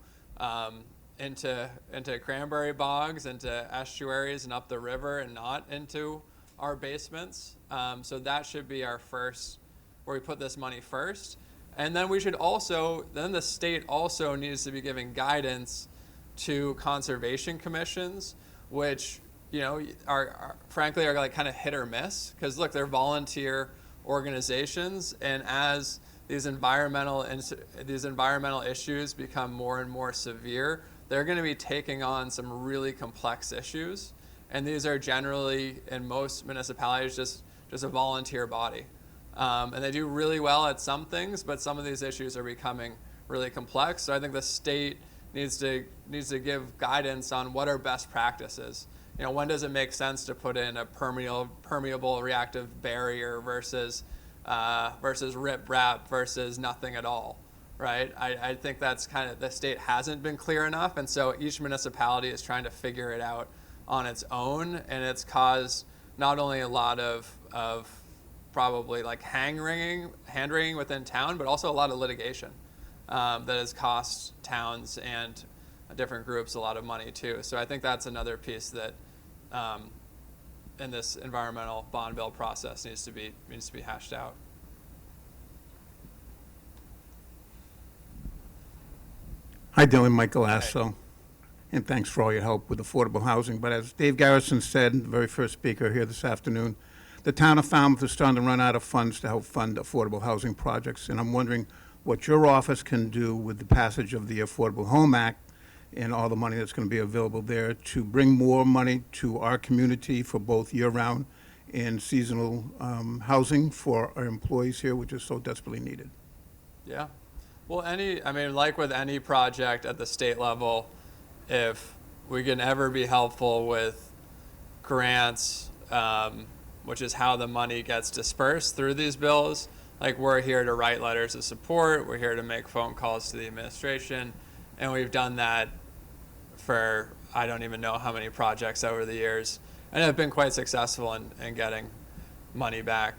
S2: cranberry bogs, into estuaries and up the river, and not into our basements. So that should be our first, where we put this money first. And then the state also needs to be giving guidance to conservation commissions, which are frankly like kind of hit or miss, because look, they're volunteer organizations, and as these environmental issues become more and more severe, they're going to be taking on some really complex issues, and these are generally, in most municipalities, just a volunteer body, and they do really well at some things, but some of these issues are becoming really complex. So I think the state needs to give guidance on what are best practices. When does it make sense to put in a permeable reactive barrier versus rip-rap versus nothing at all, right? I think that's kind of, the state hasn't been clear enough, and so each municipality is trying to figure it out on its own, and it's caused not only a lot of probably like hand-wringing within town, but also a lot of litigation that has cost towns and different groups a lot of money too. So I think that's another piece that in this environmental bond bill process needs to be hashed out.
S14: Hi, Dylan, Michael Asso, and thanks for all your help with affordable housing. But as Dave Garrison said, the very first speaker here this afternoon, the town of Falmouth is starting to run out of funds to help fund affordable housing projects, and I'm wondering what your office can do with the passage of the Affordable Home Act and all the money that's going to be available there to bring more money to our community for both year-round and seasonal housing for our employees here, which is so desperately needed.
S2: Yeah. Well, like with any project at the state level, if we can ever be helpful with grants, which is how the money gets dispersed through these bills, like we're here to write letters of support, we're here to make phone calls to the administration, and we've done that for I don't even know how many projects over the years, and have been quite successful in getting money back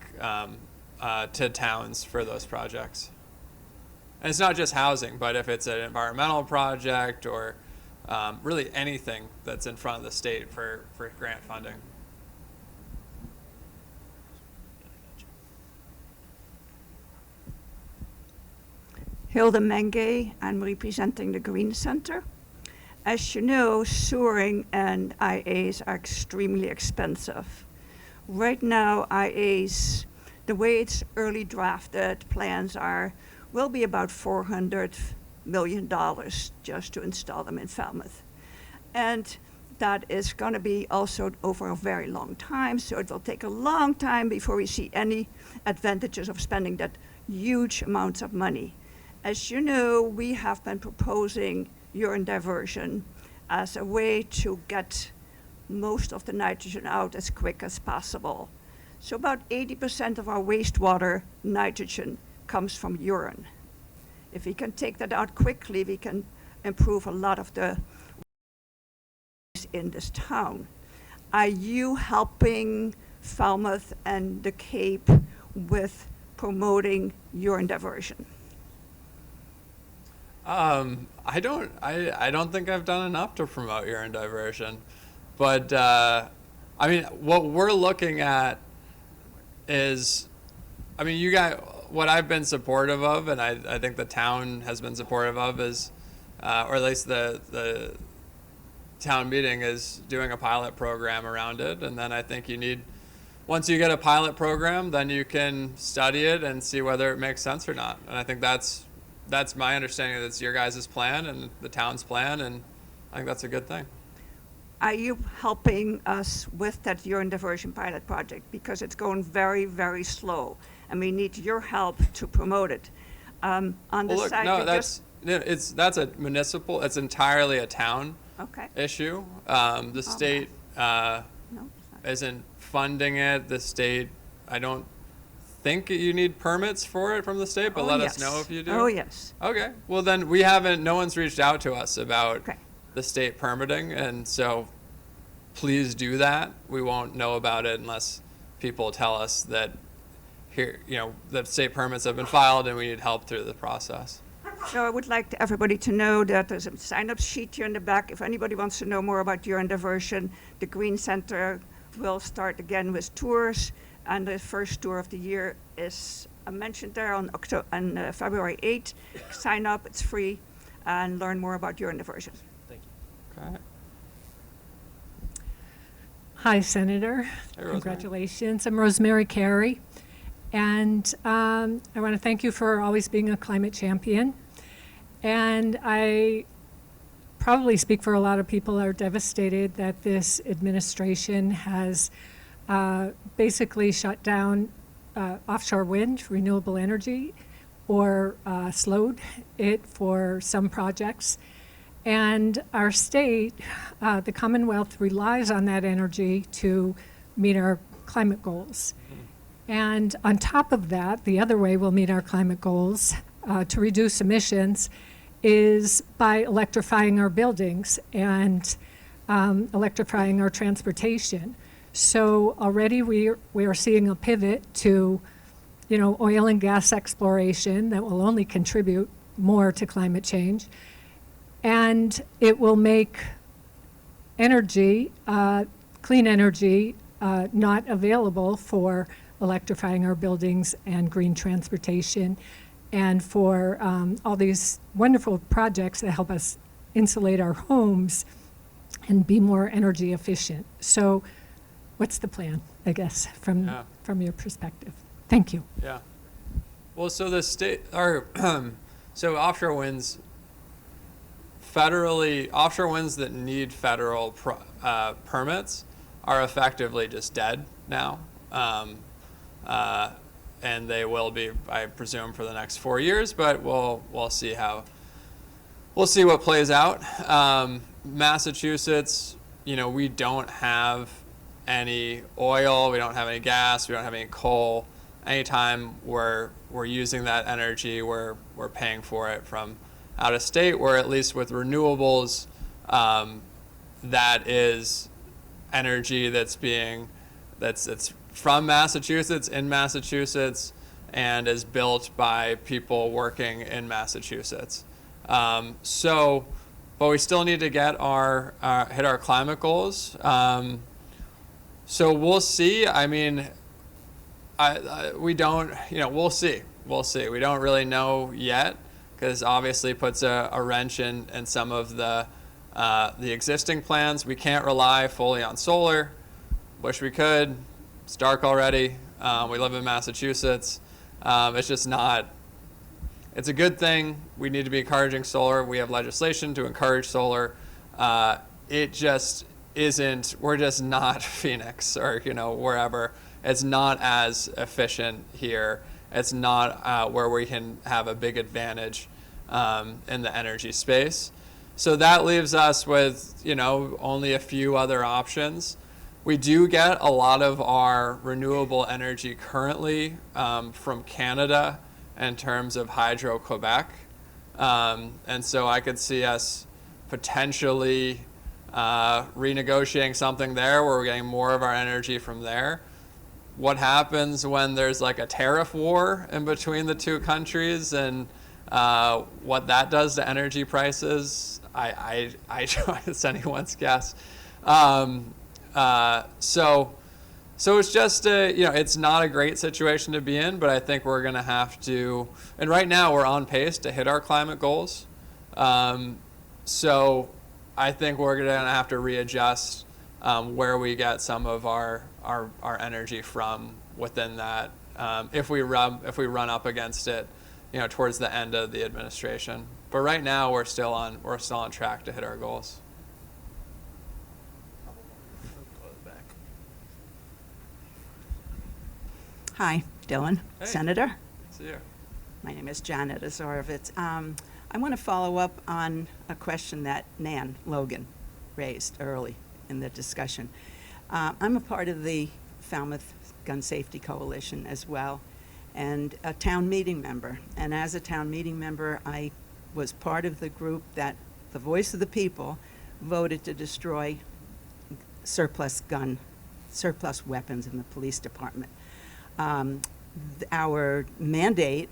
S2: to towns for those projects. And it's not just housing, but if it's an environmental project or really anything that's in front of the state for grant funding.
S15: Hilda Menge, I'm representing the Green Center. As you know, sewering and IAs are extremely expensive. Right now, IAs, the way it's early drafted plans will be about $400 million just to install them in Falmouth. And that is going to be also over a very long time, so it will take a long time before we see any advantages of spending that huge amounts of money. As you know, we have been proposing urine diversion as a way to get most of the nitrogen out as quick as possible. So about 80% of our wastewater nitrogen comes from urine. If we can take that out quickly, we can improve a lot of the in this town. Are you helping Falmouth and the Cape with promoting urine diversion?
S2: I don't think I've done enough to promote urine diversion, but I mean, what we're looking at is, I mean, you guys, what I've been supportive of, and I think the town has been supportive of, is, or at least the town meeting is doing a pilot program around it, and then I think you need, once you get a pilot program, then you can study it and see whether it makes sense or not. And I think that's my understanding. That's your guys' plan and the town's plan, and I think that's a good thing.
S15: Are you helping us with that urine diversion pilot project? Because it's going very, very slow, and we need your help to promote it. On the
S2: Well, look,
S15: side,
S2: no,
S15: you
S2: that's a municipal. It's entirely a town
S15: okay.
S2: issue. The state
S15: No,
S2: isn't funding it. The state, I don't think you need permits for it from the state, but let us know if you do.
S15: Oh, yes.
S2: Okay. Well, then no one's reached out to us about the state permitting, and so please do that. We won't know about it unless people tell us that that state permits have been filed and we need help through the process.
S15: So I would like everybody to know that there's a sign-up sheet here in the back. If anybody wants to know more about urine diversion, the Green Center will start again with tours, and the first tour of the year is mentioned there on February 8th. Sign up, it's free, and learn more about urine diversion.
S1: Thank you.
S2: Okay.
S16: Hi, Senator.
S2: Hey, Rosemary.
S16: Congratulations. I'm Rosemary Carey, and I want to thank you for always being a climate champion. And I probably speak for a lot of people who are devastated that this administration has basically shut down offshore wind, renewable energy, or slowed it for some projects. And our state, the Commonwealth, relies on that energy to meet our climate goals. And on top of that, the other way we'll meet our climate goals to reduce emissions is by electrifying our buildings and electrifying our transportation. So already we are seeing a pivot to, oil and gas exploration that will only contribute more to climate change. And it will make energy, clean energy, not available for electrifying our buildings and green transportation, and for all these wonderful projects that help us insulate our homes and be more energy efficient. So what's the plan, I guess, from your perspective? Thank you.
S2: Yeah. Well, so the state, so offshore winds that need federal permits are effectively just dead now. And they will be, I presume, for the next 4 years, but we'll see what plays out. Massachusetts, we don't have any oil, we don't have any gas, we don't have any coal. Anytime we're using that energy, we're paying for it from out of state, where at least with renewables, that is energy that's from Massachusetts, in Massachusetts, and is built by people working in Massachusetts. But we still need to get hit our climate goals. So we'll see. I mean, we'll see. We don't really know yet, because obviously puts a wrench in some of the existing plans. We can't rely fully on solar. Wish we could. It's dark already. We live in Massachusetts. It's just not. It's a good thing. We need to be encouraging solar. We have legislation to encourage solar. It just isn't. We're just not Phoenix or wherever. It's not as efficient here. It's not where we can have a big advantage in the energy space. So that leaves us with only a few other options. We do get a lot of our renewable energy currently from Canada in terms of Hydro-Quebec. And so I could see us potentially renegotiating something there where we're getting more of our energy from there. What happens when there's like a tariff war in between the two countries, and what that does to energy prices, I it's anyone's guess. So it's just it's not a great situation to be in, but I think we're going to have to. And right now we're on pace to hit our climate goals. So I think we're going to have to readjust where we get some of our energy from within that, if we run up against it, towards the end of the administration. But right now we're still on track to hit our goals.
S17: Hi, Dylan,
S2: Hey.
S17: Senator.
S2: See you.
S17: My name is Janet Azorovitz. I want to follow up on a question that Nan Logan raised early in the discussion. I'm a part of the Falmouth Gun Safety Coalition as well, and a town meeting member. And as a town meeting member, I was part of the group that the voice of the people voted to destroy surplus weapons in the police department. Our mandate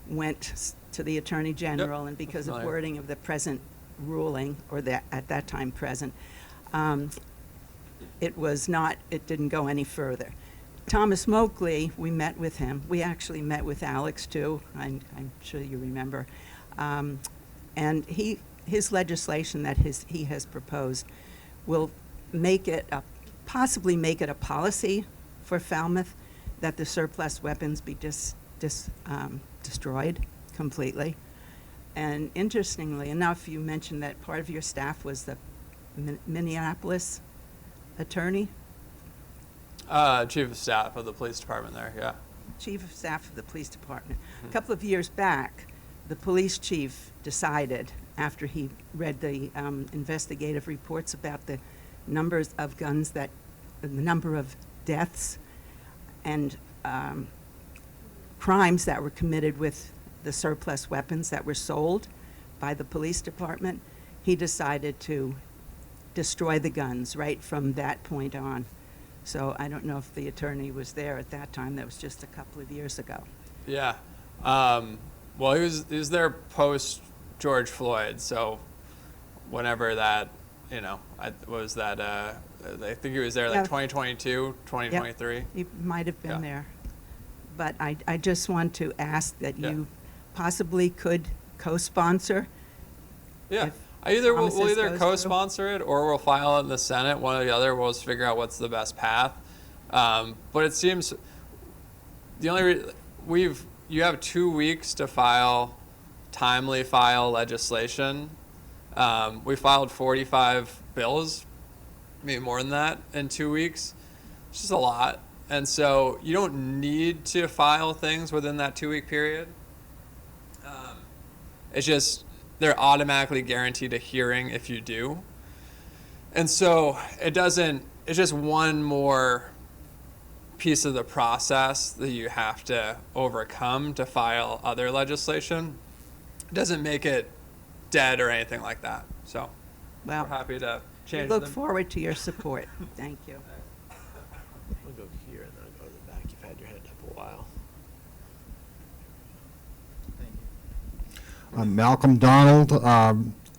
S17: went to the Attorney General,
S2: Yep,
S17: and because of
S2: familiar.
S17: wording of the present ruling, or at that time present, it didn't go any further. Thomas Moakley, we met with him. We actually met with Alex too, I'm sure you remember. And his legislation that he has proposed will possibly make it a policy for Falmouth that the surplus weapons be destroyed completely. And interestingly enough, you mentioned that part of your staff was the Minneapolis attorney?
S2: Chief of Staff of the police department there, yeah.
S17: Chief of Staff of the police department. A couple of years back, the police chief decided, after he read the investigative reports about the numbers of guns the number of deaths and crimes that were committed with the surplus weapons that were sold by the police department, he decided to destroy the guns right from that point on. So I don't know if the attorney was there at that time. That was just a couple of years ago.
S2: Yeah. Well, he was there post George Floyd, so whenever that, I think he was there like
S17: Yeah.
S2: 2022, 2023.
S17: Yep, he might have been
S2: Yeah.
S17: there. But I just want to ask that
S2: Yeah.
S17: you possibly could co-sponsor.
S2: Yeah.
S17: if
S2: We'll
S17: promises
S2: either
S17: goes
S2: co-sponsor it or we'll file it in the Senate. One or the other. We'll just figure out what's the best path. But it seems the only you have 2 weeks to timely file legislation. We filed 45 bills, maybe more than that, in 2 weeks. It's just a lot. And so you don't need to file things within that 2-week period. It's just they're automatically guaranteed a hearing if you do. And so it's just one more piece of the process that you have to overcome to file other legislation. It doesn't make it dead or anything like that. So
S17: Well,
S2: we're happy to
S17: we
S2: change
S17: look
S2: them.
S17: forward to your support. Thank you.
S9: I'll go here and then I'll go to the back. You've had your hand up a while.
S18: I'm Malcolm Donald,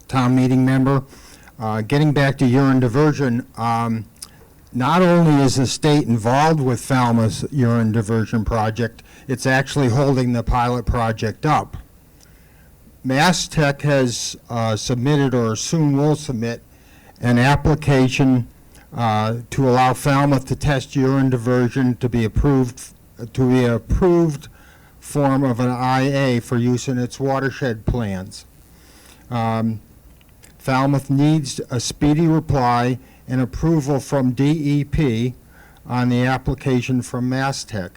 S18: town meeting member. Getting back to urine diversion, not only is the state involved with Falmouth's urine diversion project, it's actually holding the pilot project up. Mass Tech has submitted, or soon will submit, an application to allow Falmouth to test urine diversion to be approved form of an IA for use in its watershed plans. Falmouth needs a speedy reply and approval from DEP on the application from MassTech.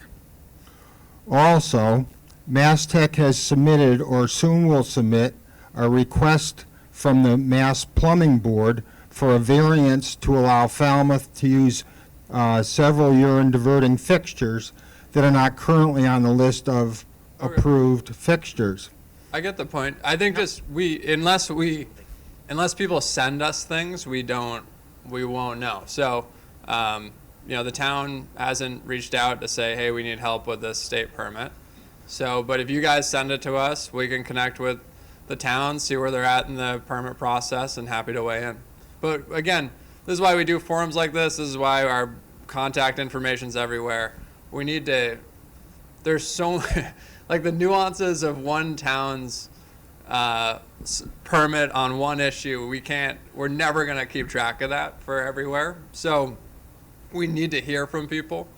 S18: Also, MassTech has submitted, or soon will submit, a request from the Mass Plumbing Board for a variance to allow Falmouth to use several urine diverting fixtures that are not currently on the list of approved fixtures.
S2: I get the point. I think just unless people send us things, we won't know. So, the town hasn't reached out to say, hey, we need help with this state permit. So, but if you guys send it to us, we can connect with the town, see where they're at in the permit process, and happy to weigh in. But again, this is why we do forums like this. This is why our contact information's everywhere. We need to, there's so, like the nuances of one town's permit on one issue, we're never going to keep track of that for everywhere. So we need to hear from people,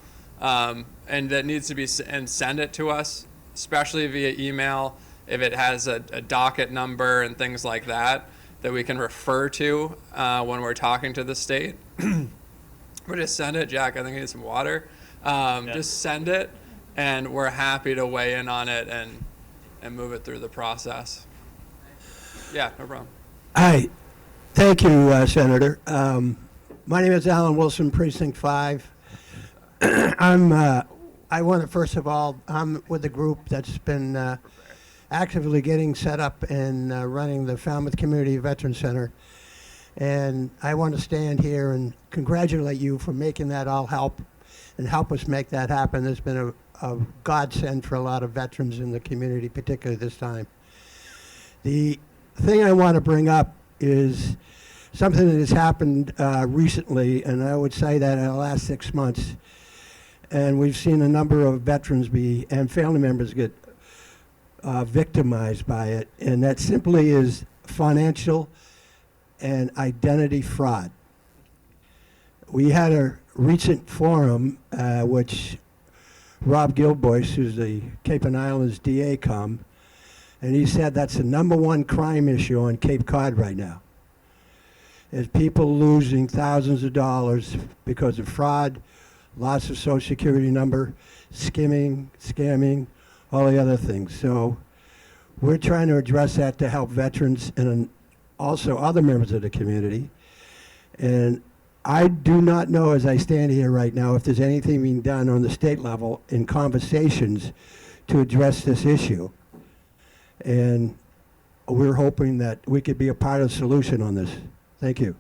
S2: and that needs to be, and send it to us, especially via email, if it has a docket number and things like that we can refer to when we're talking to the state. But just send it. Jack, I think I need some water. Just send it, and we're happy to weigh in on it and move it through the process. Yeah, no problem.
S9: Hi. Thank you, Senator. My name is Alan Wilson, Precinct 5. I want to, first of all, I'm with a group that's been actively getting set up and running the Falmouth Community Veteran Center. And I want to stand here and congratulate you for making that all help us make that happen. There's been a godsend for a lot of veterans in the community, particularly this time. The thing I want to bring up is something that has happened recently, and I would say that in the last 6 months. And we've seen a number of veterans and family members get victimized by it, and that simply is financial and identity fraud. We had a recent forum, which Rob Gilboyce, who's the Cape and Islands DA, come, and he said that's the #1 crime issue on Cape Cod right now. Is people losing thousands of dollars because of fraud, loss of social security number, skimming, scamming, all the other things. So we're trying to address that to help veterans and also other members of the community. And I do not know, as I stand here right now, if there's anything being done on the state level in conversations to address this issue. And we're hoping that we could be a part of the solution on this. Thank you.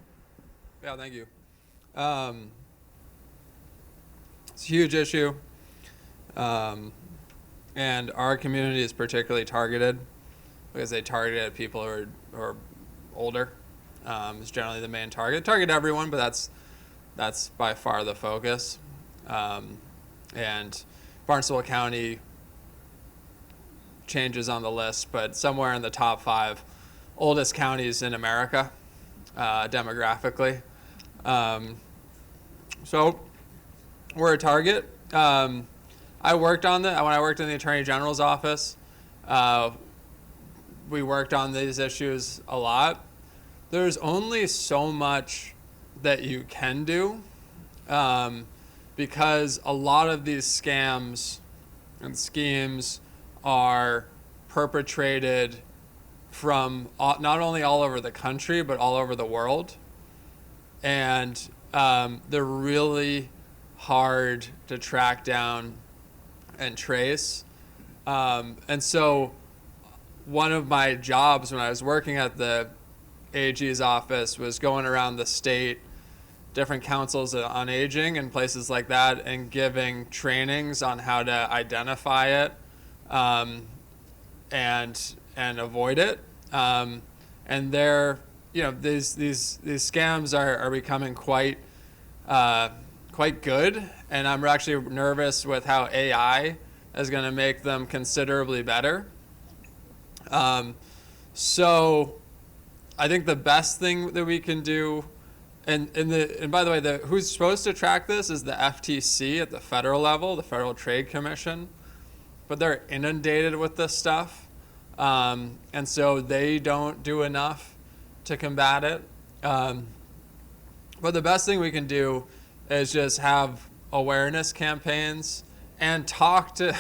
S2: Yeah, thank you. It's a huge issue. And our community is particularly targeted because they target at people who are older. Is generally the main target. Target everyone, but that's by far the focus. And Barnstable County changes on the list, but somewhere in the top 5 oldest counties in America, demographically. So we're a target. I worked on that when I worked in the Attorney General's office. We worked on these issues a lot. There's only so much that you can do because a lot of these scams and schemes are perpetrated from not only all over the country, but all over the world. And they're really hard to track down and trace. And so one of my jobs when I was working at the AG's office was going around the state, different councils on aging and places like that, and giving trainings on how to identify it and avoid it. And they're, these scams are becoming quite good, and I'm actually nervous with how AI is going to make them considerably better. So I think the best thing that we can do, and by the way, who's supposed to track this is the FTC at the federal level, the Federal Trade Commission, but they're inundated with this stuff, and so they don't do enough to combat it. But the best thing we can do is just have awareness campaigns and talk to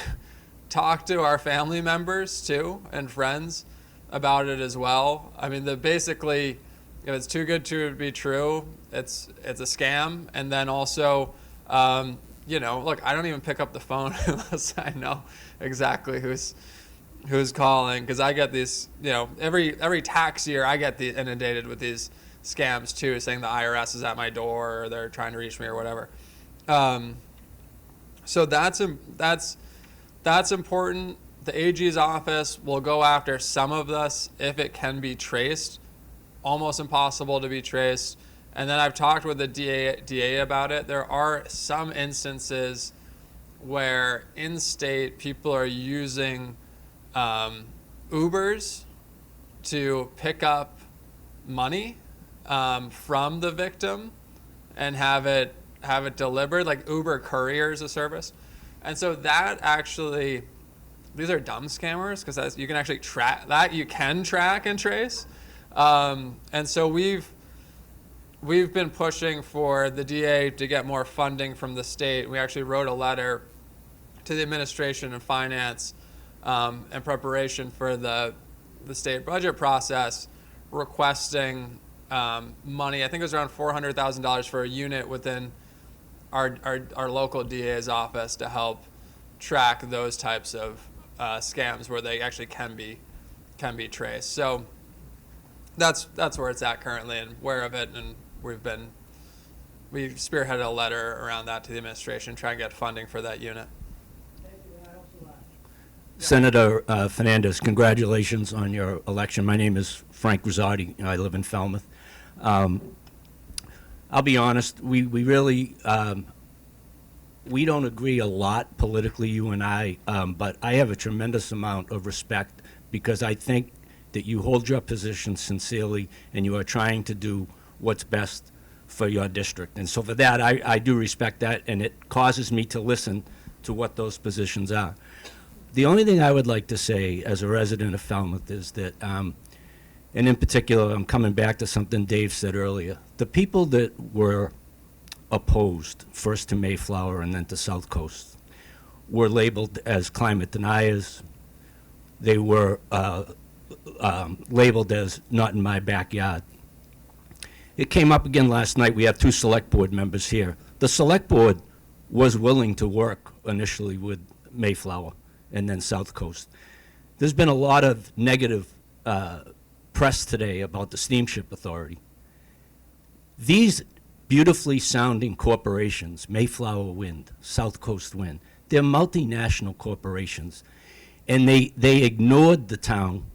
S2: our family members too and friends about it as well. I mean, basically, if it's too good to be true, it's a scam. And then also, look, I don't even pick up the phone unless I know exactly who's calling, because I get these, every tax year I get inundated with these scams too, saying the IRS is at my door or they're trying to reach me or whatever. So that's important. The AG's office will go after some of this if it can be traced. Almost impossible to be traced. And then I've talked with the DA about it. There are some instances where in-state people are using Ubers to pick up money from the victim and have it delivered, like Uber Courier is a service. And so that actually, these are dumb scammers because you can actually track that, you can track and trace. And so we've been pushing for the DA to get more funding from the state. We actually wrote a letter to the administration and finance in preparation for the state budget process, requesting money. I think it was around $400,000 for a unit within our local DA's office to help track those types of scams where they actually can be traced. So that's where it's at currently, and aware of it, and we spearheaded a letter around that to the administration, trying to get funding for that unit.
S19: Senator Fernandes, congratulations on your election. My name is Frank Rosati. I live in Falmouth. I'll be honest, we really, we don't agree a lot politically, you and I, but I have a tremendous amount of respect because I think that you hold your position sincerely and you are trying to do what's best for your district. And so for that, I do respect that, and it causes me to listen to what those positions are. The only thing I would like to say as a resident of Falmouth is that, and in particular, I'm coming back to something Dave said earlier, the people that were opposed, first to Mayflower and then to South Coast, were labeled as climate deniers. They were labeled as not in my backyard. It came up again last night. We have 2 select board members here. The select board was willing to work initially with Mayflower and then South Coast. There's been a lot of negative press today about the Steamship Authority. These beautifully sounding corporations, Mayflower Wind, South Coast Wind. They're multinational corporations, and they ignored the town.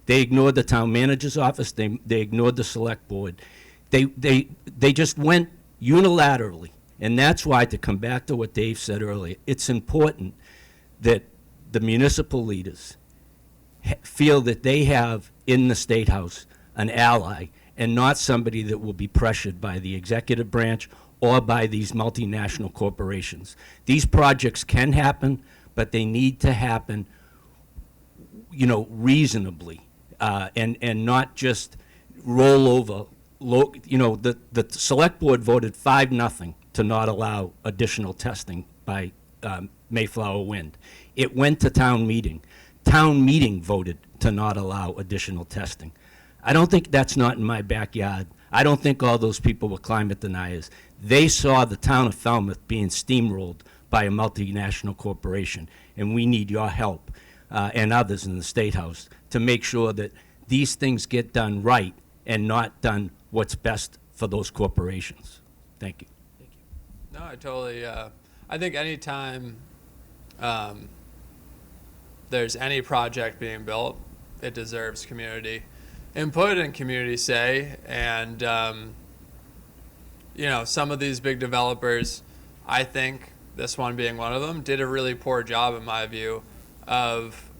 S19: They ignored the town manager's office. They ignored the select board. They just went unilaterally, and that's why, to come back to what Dave said earlier, it's important that the municipal leaders feel that they have in the State House an ally and not somebody that will be pressured by the executive branch or by these multinational corporations. These projects can happen, but they need to happen, you know, reasonably, and not just roll over. You know, the select board voted 5-0 to not allow additional testing by Mayflower Wind. It went to town meeting. Town meeting voted to not allow additional testing. I don't think that's not in my backyard. I don't think all those people were climate deniers. They saw the town of Falmouth being steamrolled by a multinational corporation, and we need your help and others in the State House to make sure that these things get done right and not done what's best for those corporations. Thank you.
S2: No, I totally, I think anytime there's any project being built, it deserves community input and community say. And, you know, some of these big developers, I think this one being one of them, did a really poor job, in my view, of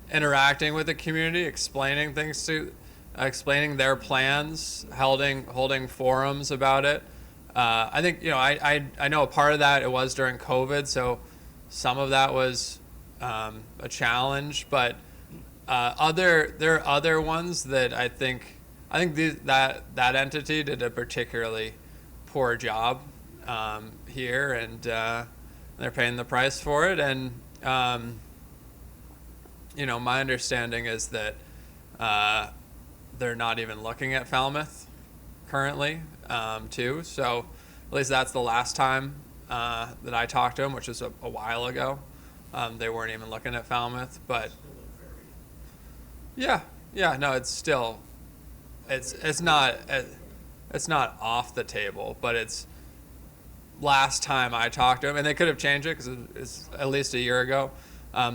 S2: interacting with the community, explaining things to, explaining their plans, holding forums about it. I think, you know, I know a part of that, it was during COVID, so some of that was a challenge, but there are other ones that I think that entity did a particularly poor job here, and they're paying the price for it. And you know, my understanding is that they're not even looking at Falmouth currently, too. So at least that's the last time that I talked to them, which was a while ago. They weren't even looking at Falmouth, but yeah, no, it's still, it's not off the table, but it's last time I talked to them, and they could have changed it because it's at least a year ago.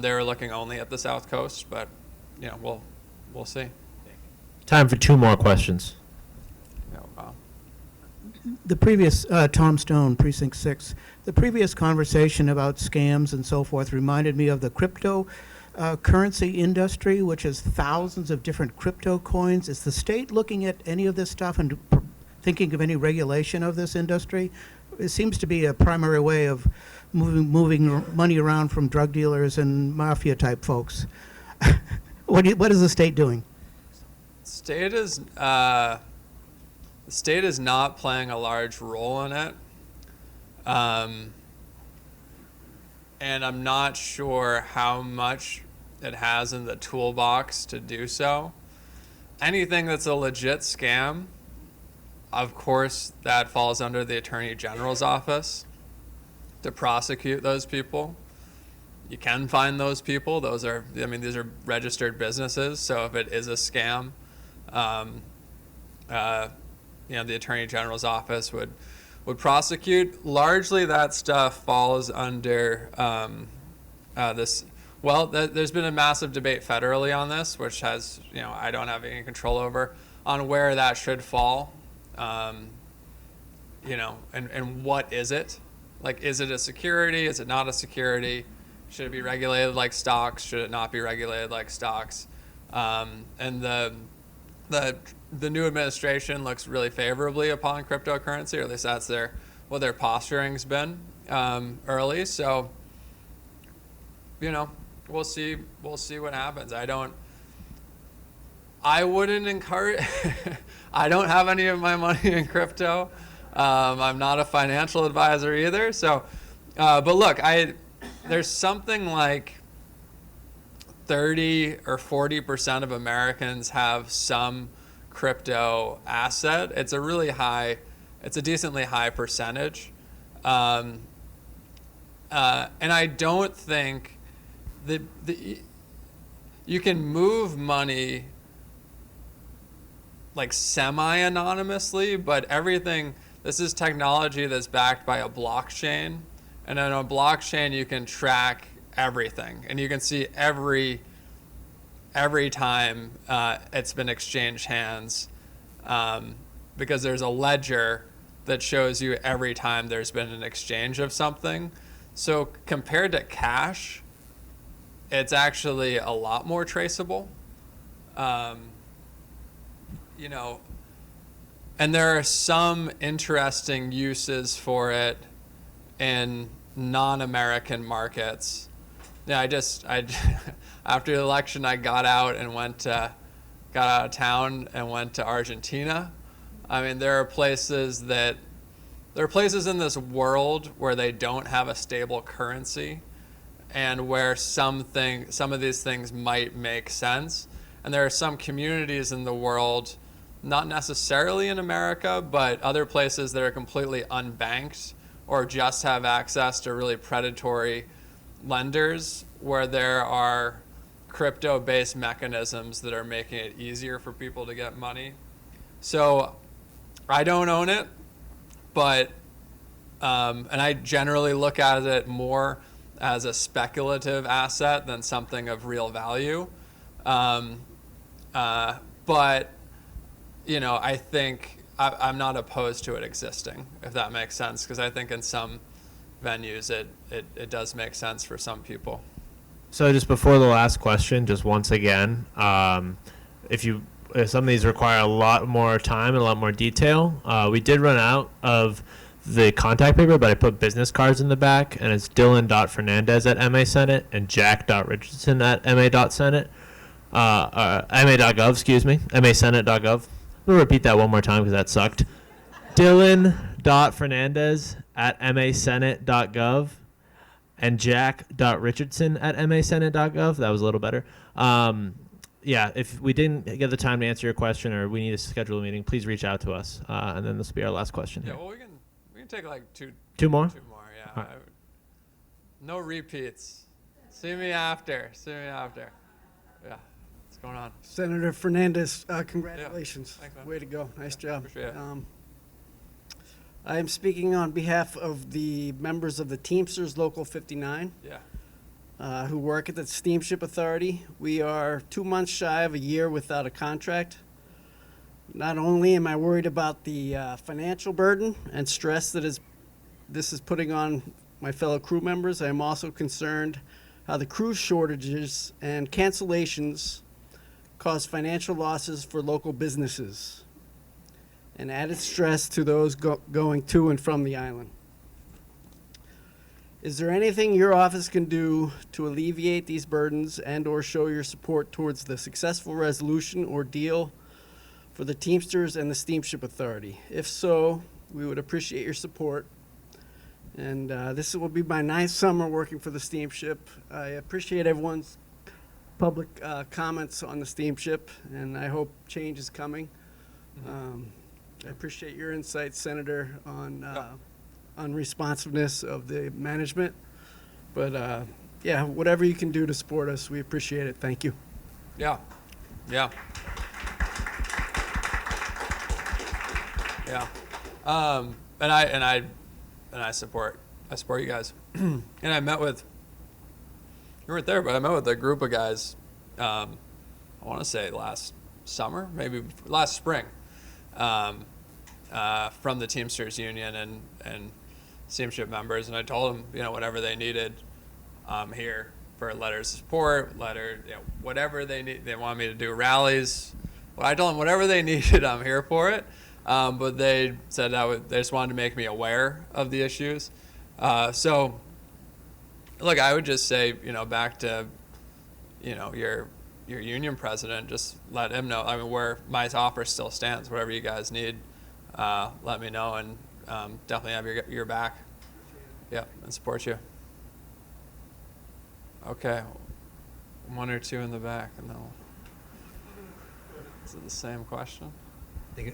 S2: They were looking only at the South Coast, but you know, we'll see.
S1: Time for 2 more questions.
S20: The previous, Tom Stone, Precinct 6, the previous conversation about scams and so forth reminded me of the crypto currency industry, which has thousands of different crypto coins. Is the state looking at any of this stuff and thinking of any regulation of this industry? It seems to be a primary way of moving money around from drug dealers and mafia type folks. What is the state doing?
S2: The state is not playing a large role in it. And I'm not sure how much it has in the toolbox to do so. Anything that's a legit scam, of course, that falls under the Attorney General's office to prosecute those people. You can find those people. These are registered businesses. So if it is a scam, you know, the Attorney General's office would prosecute. Largely, that stuff falls under this. Well, there's been a massive debate federally on this, which has, you know, I don't have any control over, on where that should fall. You know, and what is it? Like, is it a security? Is it not a security? Should it be regulated like stocks? Should it not be regulated like stocks? And the new administration looks really favorably upon cryptocurrency, or at least that's what their posturing's been early. So, you know, we'll see what happens. I wouldn't encourage. I don't have any of my money in crypto. I'm not a financial advisor either. So, but look, there's something like 30 or 40% of Americans have some crypto asset. It's a decently high percentage. And I don't think that you can move money like semi-anonymously, but everything, this is technology that's backed by a blockchain. And on a blockchain, you can track everything, and you can see every time it's been exchanged hands, because there's a ledger that shows you every time there's been an exchange of something. So compared to cash, it's actually a lot more traceable. You know, and there are some interesting uses for it in non-American markets. Yeah, I after the election, I got out of town and went to Argentina. I mean, there are places in this world where they don't have a stable currency, and where some of these things might make sense. And there are some communities in the world, not necessarily in America, but other places that are completely unbanked or just have access to really predatory lenders, where there are crypto-based mechanisms that are making it easier for people to get money. So I don't own it, but and I generally look at it more as a speculative asset than something of real value. But you know, I think I'm not opposed to it existing, if that makes sense, because I think in some venues it does make sense for some people.
S1: So just before the last question, just once again, if some of these require a lot more time and a lot more detail, we did run out of the contact paper, but I put business cards in the back, and it's Dylan.Fernandes at MA Senate and Jack.Richardson at MA.Senate, MA.gov, excuse me, MASenate.gov. We'll repeat that one more time because that sucked. Dylan.Fernandes at MASenate.gov and Jack.Richardson at MASenate.gov. That was a little better. Yeah, if we didn't get the time to answer your question or we need to schedule a meeting, please reach out to us. And then this will be our last question here.
S2: Yeah, well, we can take like two
S1: more?
S2: Two more, yeah. No repeats. See me after. Yeah. What's going on?
S21: Senator Fernandes, congratulations.
S2: Yeah. Thanks, man.
S21: Way to go. Nice job.
S2: Appreciate it.
S21: I am speaking on behalf of the members of the Teamsters Local 59.
S2: Yeah.
S21: Who work at the Steamship Authority. We are 2 months shy of a year without a contract. Not only am I worried about the financial burden and stress that this is putting on my fellow crew members, I am also concerned how the crew shortages and cancellations cause financial losses for local businesses and added stress to those going to and from the island. Is there anything your office can do to alleviate these burdens and or show your support towards the successful resolution or deal for the Teamsters and the Steamship Authority? If so, we would appreciate your support. And this will be my 9th summer working for the Steamship. I appreciate everyone's public comments on the Steamship, and I hope change is coming. I appreciate your insight, Senator, on responsiveness of the management. But yeah, whatever you can do to support us, we appreciate it. Thank you.
S2: Yeah. And I support you guys. And I met with, you weren't there, but I met with a group of guys, I want to say last summer, maybe last spring, from the Teamsters Union and Steamship members, and I told them, whatever they needed, I'm here for letters of support, whatever they need. They want me to do rallies. Well, I told them whatever they needed, I'm here for it. But they said they just wanted to make me aware of the issues. So, look, I would just say, back to, your union president, just let him know. I mean, where my offer still stands. Whatever you guys need, let me know, and definitely have your back. Yeah, and support you. Okay, one or two in the back, and then is it the same question?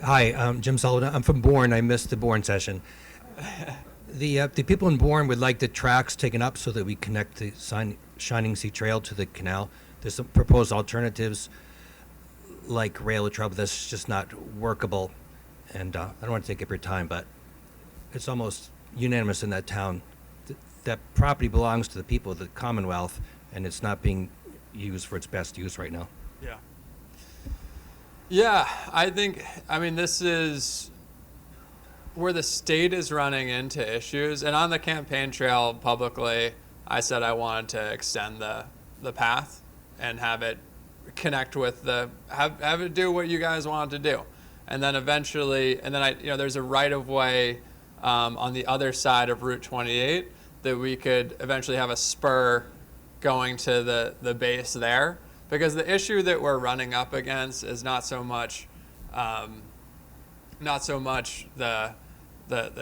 S22: Hi, I'm Jim Sullivan. I'm from Bourne. I missed the Bourne session. The people in Bourne would like the tracks taken up so that we connect the Shining Sea Trail to the canal. There's some proposed alternatives. like rail or trouble. That's just not workable. And I don't want to take up your time, but it's almost unanimous in that town. That property belongs to the people of the Commonwealth, and it's not being used for its best use right now.
S2: Yeah. Yeah, I mean, this is where the state is running into issues. And on the campaign trail publicly, I said I wanted to extend the path and have it connect with have it do what you guys want it to do. And then eventually, there's a right of way on the other side of Route 28 that we could eventually have a spur going to the base there. Because the issue that we're running up against is not so much the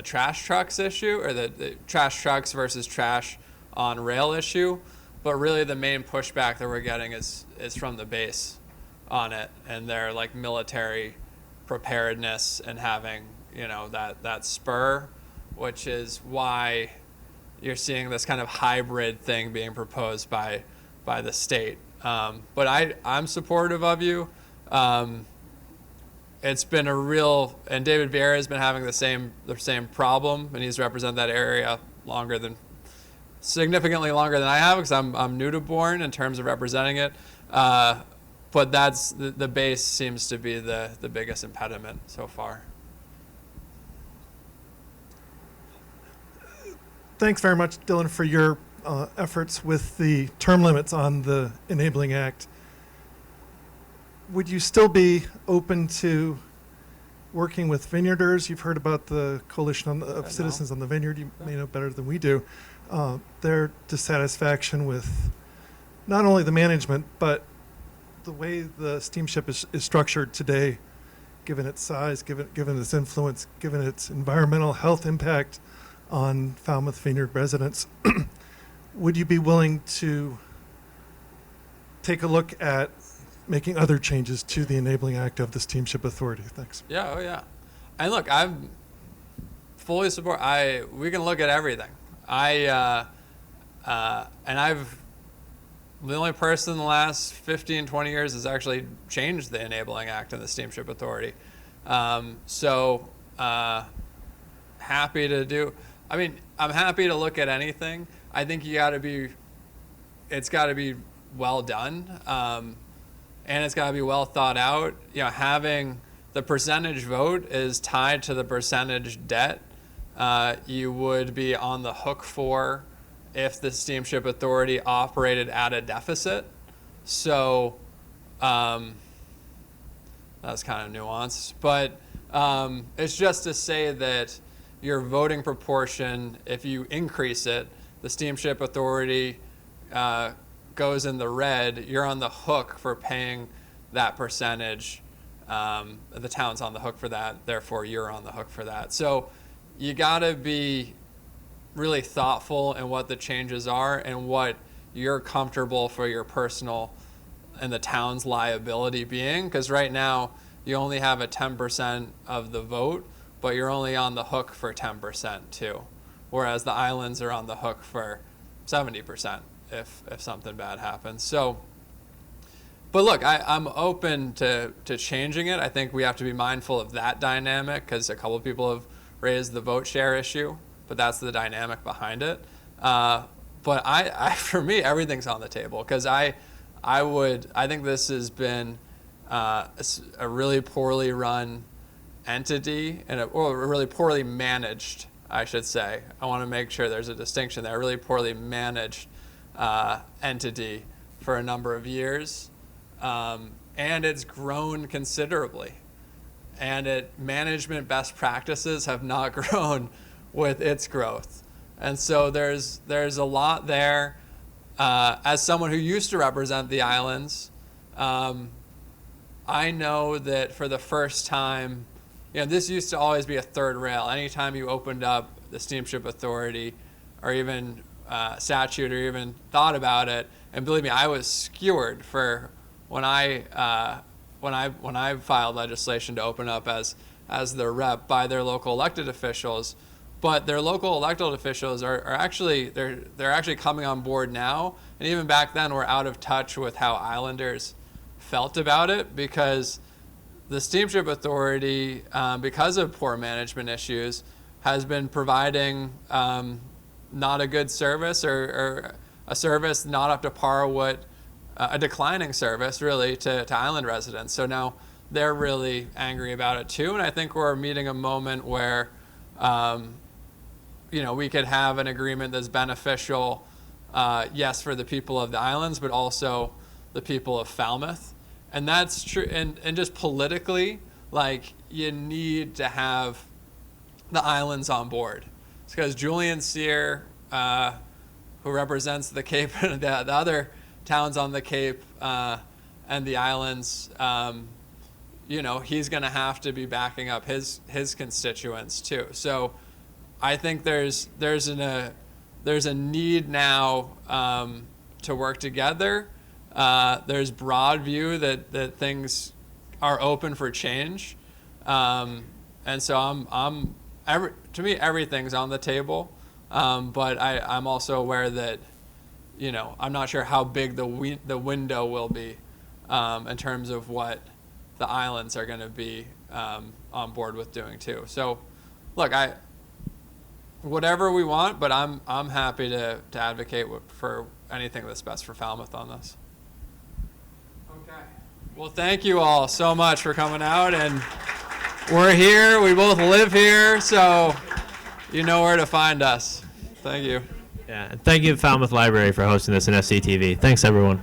S2: trash trucks issue, or the trash trucks versus trash on rail issue, but really the main pushback that we're getting is from the base on it, and their like military preparedness and having that spur, which is why you're seeing this kind of hybrid thing being proposed by the state. But I'm supportive of you. It's been and David Vieira has been having the same problem, and he's represented that area significantly longer than I have, because I'm new to Bourne in terms of representing it. But that's the base seems to be the biggest impediment so far.
S3: Thanks very much, Dylan, for your efforts with the term limits on the Enabling Act. Would you still be open to working with vineyarders? You've heard about the Coalition of Citizens on the Vineyard. You may know better than we do. Their dissatisfaction with not only the management, but the way the steamship is structured today, given its size, given its influence, given its environmental health impact on Falmouth Vineyard residents. Would you be willing to take a look at making other changes to the Enabling Act of the Steamship Authority? Thanks.
S2: Yeah, oh yeah. And look, I'm fully support. We can look at everything. And the only person in the last 15, 20 years has actually changed the Enabling Act and the Steamship Authority. Happy to do. I mean, I'm happy to look at anything. I think it's got to be well done, and it's got to be well thought out. Having the percentage vote is tied to the percentage debt you would be on the hook for if the Steamship Authority operated at a deficit. So that's kind of nuanced, but it's just to say that your voting proportion, if you increase it, the Steamship Authority goes in the red, you're on the hook for paying that percentage. The town's on the hook for that, therefore you're on the hook for that. So you gotta be really thoughtful in what the changes are and what you're comfortable for your personal and the town's liability being, because right now you only have a 10% of the vote, but you're only on the hook for 10% too, whereas the islands are on the hook for 70% if something bad happens. So, but look, I'm open to changing it. I think we have to be mindful of that dynamic, because a couple of people have raised the vote share issue, but that's the dynamic behind it. But for me, everything's on the table, because I think this has been a really poorly run entity, or a really poorly managed, I should say. I want to make sure there's a distinction there. A really poorly managed entity for a number of years, and it's grown considerably. And management best practices have not grown with its growth. And so there's a lot there. As someone who used to represent the islands, I know that for the first time, this used to always be a third rail. Anytime you opened up the Steamship Authority, or even statute, or even thought about it, and believe me, I was skewered for when I filed legislation to open up as the rep by their local elected officials. But their local elected officials are actually they're actually coming on board now, and even back then were out of touch with how islanders felt about it, because the Steamship Authority, because of poor management issues, has been providing not a good service, or a service not up to par with a declining service, really, to island residents. So now they're really angry about it too, and I think we're meeting a moment where we could have an agreement that's beneficial, yes, for the people of the islands, but also the people of Falmouth. And that's true. And just politically, like, you need to have the islands on board. It's because Julian Sear, who represents the Cape and the other towns on the Cape and the islands, he's going to have to be backing up his constituents too. So I think there's a need now to work together. There's broad view that things are open for change, and so to me everything's on the table, but I'm also aware that I'm not sure how big the window will be in terms of what the islands are going to be on board with doing too. So look, whatever we want, but I'm happy to advocate for anything that's best for Falmouth on this. Okay. Well, thank you all so much for coming out, and we're here. We both live here, so you know where to find us. Thank you.
S1: Yeah, and thank you, Falmouth Library, for hosting this in SCTV. Thanks, everyone.